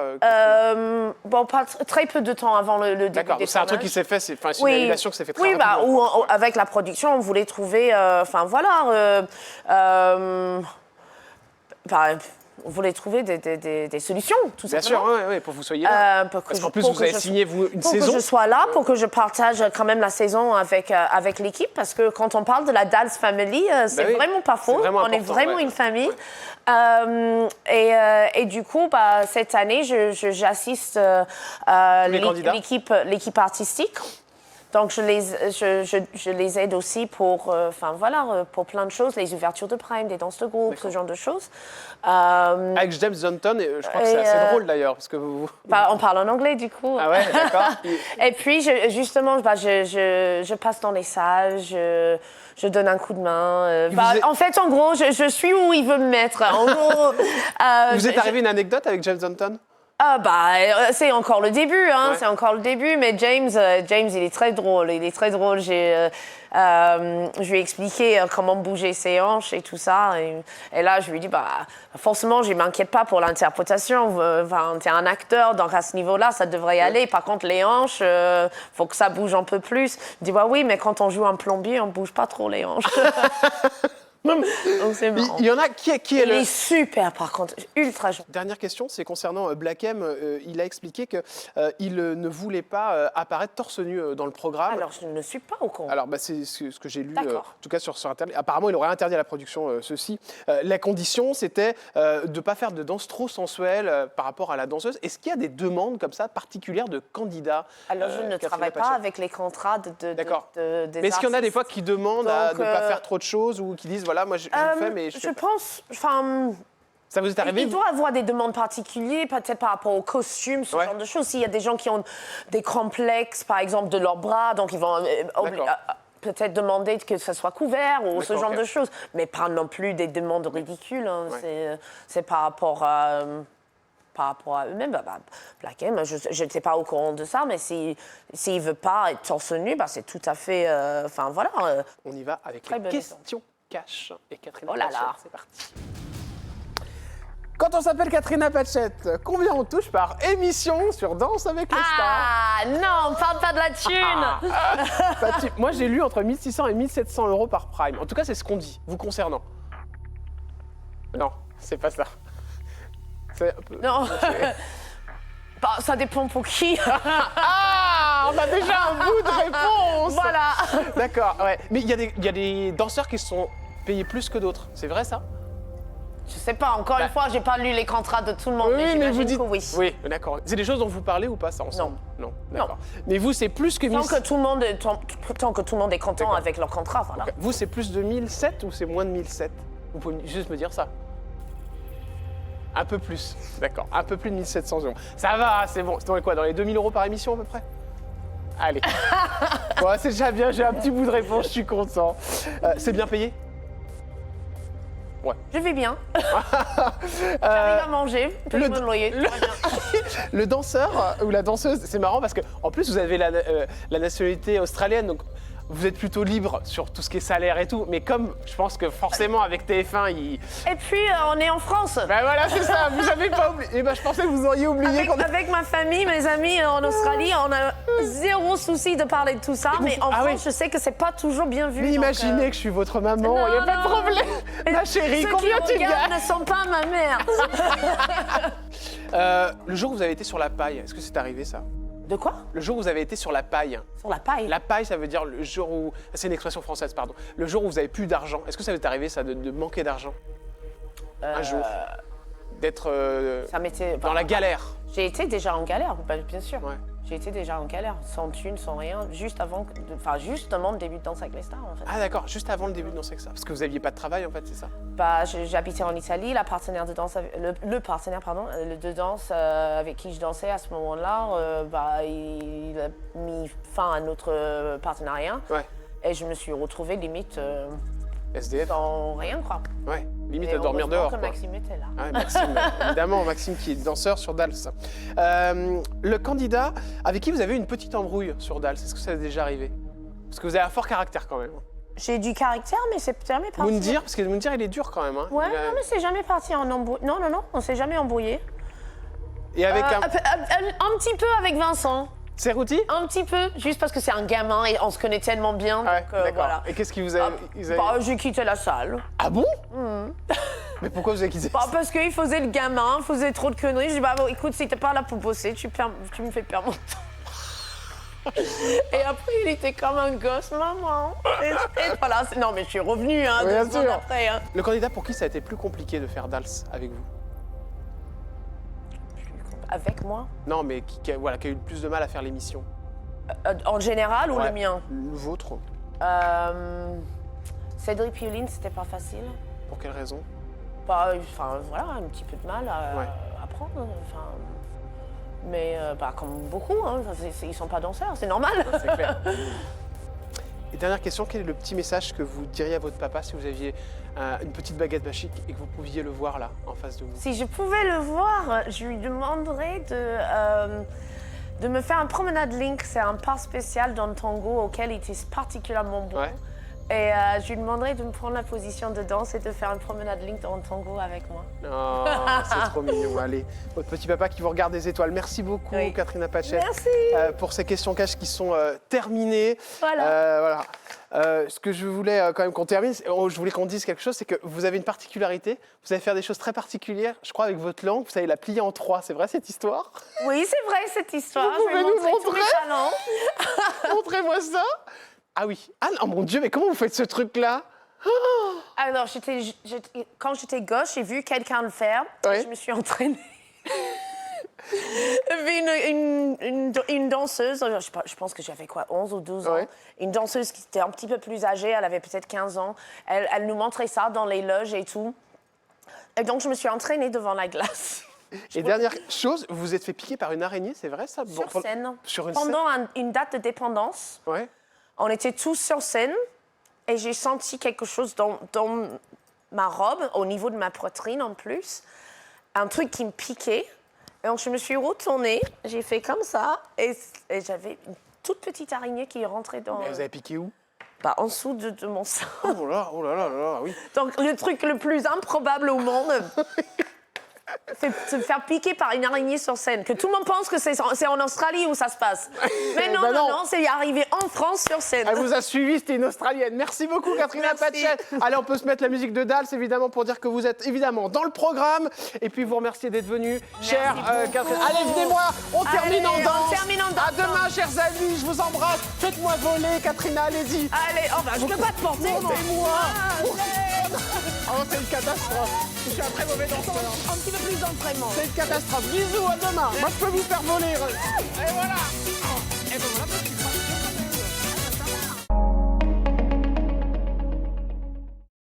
Bon, très peu de temps avant le début D'accord, des donc c'est un truc qui tournages. s'est fait, c'est une annulation qui s'est fait très Oui, rapidement. avec la production, on voulait trouver, on voulait trouver des solutions, tout Bien simplement. sûr, oui, pour que vous soyez là. Parce qu'en plus, vous avez signé une pour saison. que je sois là, pour que je partage quand même la saison avec l'équipe, parce que quand on parle de la Dals Family, c'est oui, vraiment pas faux. c'est vraiment On est important, vraiment ouais. une famille. Et du coup, cette année, j'assiste l'équipe artistique. Donc, je les aide aussi pour plein de choses, les ouvertures de Prime, des danses de groupe, ce genre de choses. Avec James Dunton, et je crois que c'est assez drôle d'ailleurs, parce que vous... On parle en anglais, du coup. Ah ouais, d'accord. Et puis, je passe dans les salles, je donne un coup de main. En fait, en gros, je suis où il veut me mettre. En gros, vous êtes arrivé une anecdote avec James Dunton? C'est encore le début, hein, Ouais. c'est encore le début, mais James, il est très drôle, je lui ai expliqué comment bouger ses hanches et tout ça, et là, je lui ai dit, forcément, je ne m'inquiète pas pour l'interprétation, t'es un acteur, donc à ce niveau-là, ça devrait y aller, par contre, les hanches, faut que ça bouge un peu plus. Il dit, oui, mais quand on joue un plombier, on ne bouge pas trop les hanches. Donc c'est marrant. Il y en a qui est Il le... est super, par contre, ultra gentil. Dernière question, c'est concernant Black M. Il a expliqué qu'il ne voulait pas apparaître torse nu dans le programme. Alors, je ne suis pas au courant. Alors, c'est ce que j'ai lu, en D'accord. tout cas sur Internet. Apparemment, il aurait interdit à la production ceci. La condition, c'était de ne pas faire de danse trop sensuelle par rapport à la danseuse. Est-ce qu'il y a des demandes comme ça particulières de candidats? Alors, je ne travaille pas avec les contrats des D'accord. des Mais est-ce qu'il y en a des artistes. fois qui demandent à Donc, ne pas faire trop de choses ou qui disent, voilà, moi je le fais, mais je fais pas. pense, Ça vous est arrivé il doit avoir des demandes particulières, peut-être par rapport aux costumes, ce Ouais. genre de choses. S'il y a des gens qui ont des complexes, par exemple, de leurs bras, donc ils vont peut-être demander que ça soit couvert ou ce D'accord, genre ok. de choses. Mais pas non plus des demandes ridicules. Hein. Ouais. C'est par rapport à eux-mêmes. Black M, je n'étais pas au courant de ça, mais s'il ne veut pas être torse nu, c'est tout à fait... On y va avec Très les bonne questions cash. Et Katrina Oh là Pachette, là. c'est parti. Quand on s'appelle Katrina Pachette, combien on touche par émission sur Danse avec les stars? Ah non, parle pas de la thune. Moi, j'ai lu entre 1600 et 1700 euros par Prime. En tout cas, c'est ce qu'on dit, vous concernant. Non, c'est pas ça. C'est un peu... Non. Ça dépend pour qui. Ah, on a déjà un bout de réponse. Voilà. D'accord, ouais. Mais il y a des danseurs qui se sont payés plus que d'autres. C'est vrai, ça? Je sais pas, encore une fois, j'ai pas lu les contrats de tout le monde, mais mais j'imagine vous dites... que oui. Oui, d'accord. C'est des choses dont vous parlez ou pas, ça, ensemble? Non, d'accord. Mais vous, c'est plus que Tant 1000... que tout le monde est content D'accord. avec leur contrat, voilà. Vous, c'est plus de 1007 ou c'est moins de 1007? Vous pouvez juste me dire ça. Un peu plus, d'accord. Un peu plus de 1700 euros. Ça va, c'est bon. C'est dans les quoi? Dans les 2000 euros par émission, à peu près? Allez. Bon, c'est déjà bien, j'ai un petit bout de réponse, je suis content. C'est bien payé? Ouais. Je vais bien. J'arrive à manger, paye mon loyer, tout va bien. Le danseur ou la danseuse, c'est marrant parce que en plus vous avez la nationalité australienne, donc vous êtes plutôt libre sur tout ce qui est salaire et tout. Mais comme je pense que forcément avec TF1, ils... Et puis, on est en France. Ben voilà, c'est ça, vous avez pas oublié. Eh ben je pensais que vous auriez oublié qu'on... Avec ma famille, mes amis en Australie, on a zéro souci de parler de tout ça. Mais en France, je sais que c'est pas toujours bien vu. Mais donc, imaginez que je suis votre maman, il n'y a pas de problème. Ma chérie, combien tu Ceux qui regardent gagnes? ne sont pas ma mère. Le jour où vous avez été sur la paille, est-ce que c'est arrivé ça? De quoi? Le jour où vous avez été sur la paille. Sur la paille. La paille, ça veut dire le jour où... C'est une expression française, pardon. Le jour où vous avez plus d'argent. Est-ce que ça vous est arrivé, ça, de manquer d'argent? Un jour. D'être Ça m'était... dans la galère. J'ai été déjà en galère, bien sûr. Ouais. J'ai été déjà en galère, sans thune, sans rien, juste avant, justement le début de Danse avec les stars, en fait. Ah d'accord, juste avant le début de Danse avec ça. Parce que vous n'aviez pas de travail, en fait, c'est ça? J'habitais en Italie, la partenaire de danse, le partenaire de danse avec qui je dansais à ce moment-là, il a mis fin à notre partenariat. Ouais. Et je me suis retrouvée limite SDF. sans rien, quoi. Ouais, limite Et à dormir heureusement dehors, que quoi. Maxime était là. Ah ouais, Maxime, évidemment, Maxime qui est danseur sur Dals. Le candidat avec qui vous avez eu une petite embrouille sur Dals, est-ce que ça est déjà arrivé? Parce que vous avez un fort caractère quand même. J'ai du caractère, mais c'est jamais parti. Moundir, parce que Moundir, il est dur quand même. Hein. Ouais, Il a- non, mais c'est jamais parti en embrouille. Non, on s'est jamais embrouillé. Et avec un... Un petit peu avec Vincent. Serrouti? Un petit peu, juste parce que c'est un gamin et on se connaît tellement bien. Ouais, donc, d'accord. voilà. Et qu'est-ce qui vous a... J'ai quitté la salle. Ah bon? Mais pourquoi vous avez quitté? Parce qu'il faisait le gamin, faisait trop de conneries. Je dis, bon, écoute, si t'es pas là pour bosser, tu me fais perdre mon temps. Et après, il était comme un gosse, maman. Et voilà, non, mais je suis revenue, hein, Bien 2 secondes sûr. après. Hein. Le candidat pour qui ça a été plus compliqué de faire Dals avec vous? Avec moi Non, mais qui a eu le plus de mal à faire l'émission? En général ou Ouais. le mien Le vôtre? Cédric Pioline, c'était pas facile. Pour quelle raison? Enfin, voilà, un petit peu de mal à Ouais. apprendre. Enfin, mais comme beaucoup, hein, ils sont pas danseurs, c'est normal. C'est clair. Et dernière question, quel est le petit message que vous diriez à votre papa si vous aviez une petite baguette magique et que vous pouviez le voir là, en face de vous? Si je pouvais le voir, je lui demanderais de me faire un promenade Link. C'est un part spécial dans le tango auquel il était particulièrement bon. Ouais. Et je lui demanderais de me prendre la position de danse et de faire un promenade Link dans le tango avec moi. Oh, c'est trop mignon. Allez, votre petit papa qui vous regarde des étoiles. Merci beaucoup, Oui. Katrina Pachette, Merci. pour ces questions cash qui sont terminées. Voilà. Ce que je voulais quand même qu'on termine, je voulais qu'on dise quelque chose, c'est que vous avez une particularité. Vous savez faire des choses très particulières, je crois, avec votre langue. Vous savez la plier en 3. C'est vrai cette histoire? Oui, c'est vrai cette histoire. Vous Je vais pouvez nous montrer tous mes montrer talents. Montrez-moi ça. Ah oui. Ah non, mon Dieu, mais comment vous faites ce truc-là? Alors, quand j'étais gauche, j'ai vu quelqu'un le faire. Oui. Je me suis entraînée. J'ai vu une danseuse, je pense que j'avais quoi, 11 ou 12 ans. Ouais. Une danseuse qui était un petit peu plus âgée, elle avait peut-être 15 ans. Elle nous montrait ça dans les loges et tout. Et donc, je me suis entraînée devant la glace. Et dernière chose, vous vous êtes fait piquer par une araignée, c'est vrai ça? Sur scène. Sur une Pendant une date de dépendance, scène? Ouais. on était tous sur scène et j'ai senti quelque chose dans ma robe, au niveau de ma poitrine en plus. Un truc qui me piquait. Et donc, je me suis retournée, j'ai fait comme ça et j'avais une toute petite araignée qui est rentrée dans... Et vous avez piqué où? en dessous de mon sein. Oh là là, oui. Donc, le truc le plus improbable au monde, c'est de se faire piquer par une araignée sur scène. Que tout le monde pense que c'est en Australie où ça se passe. Mais non, Ben non. non, c'est arrivé en France sur scène. Elle vous a suivi, c'était une Australienne. Merci beaucoup, Katrina Merci. Pachette. Allez, on peut se mettre la musique de Dals, évidemment, pour dire que vous êtes évidemment dans le programme. Et puis, vous remercier d'être venue, chère beaucoup. Catherine. Allez, venez-moi, on termine en Allez, danse. on termine en danse. À demain, chers amis, je vous embrasse. Faites-moi voler, Katrina, allez-y. Allez, je peux pas te porter. Montez-moi. Oh, c'est une catastrophe. Je suis un très mauvais danseur. Un petit peu plus d'entraînement. C'est une catastrophe. Bisous, à demain. Moi, je peux vous faire voler. Et voilà. Et ben voilà,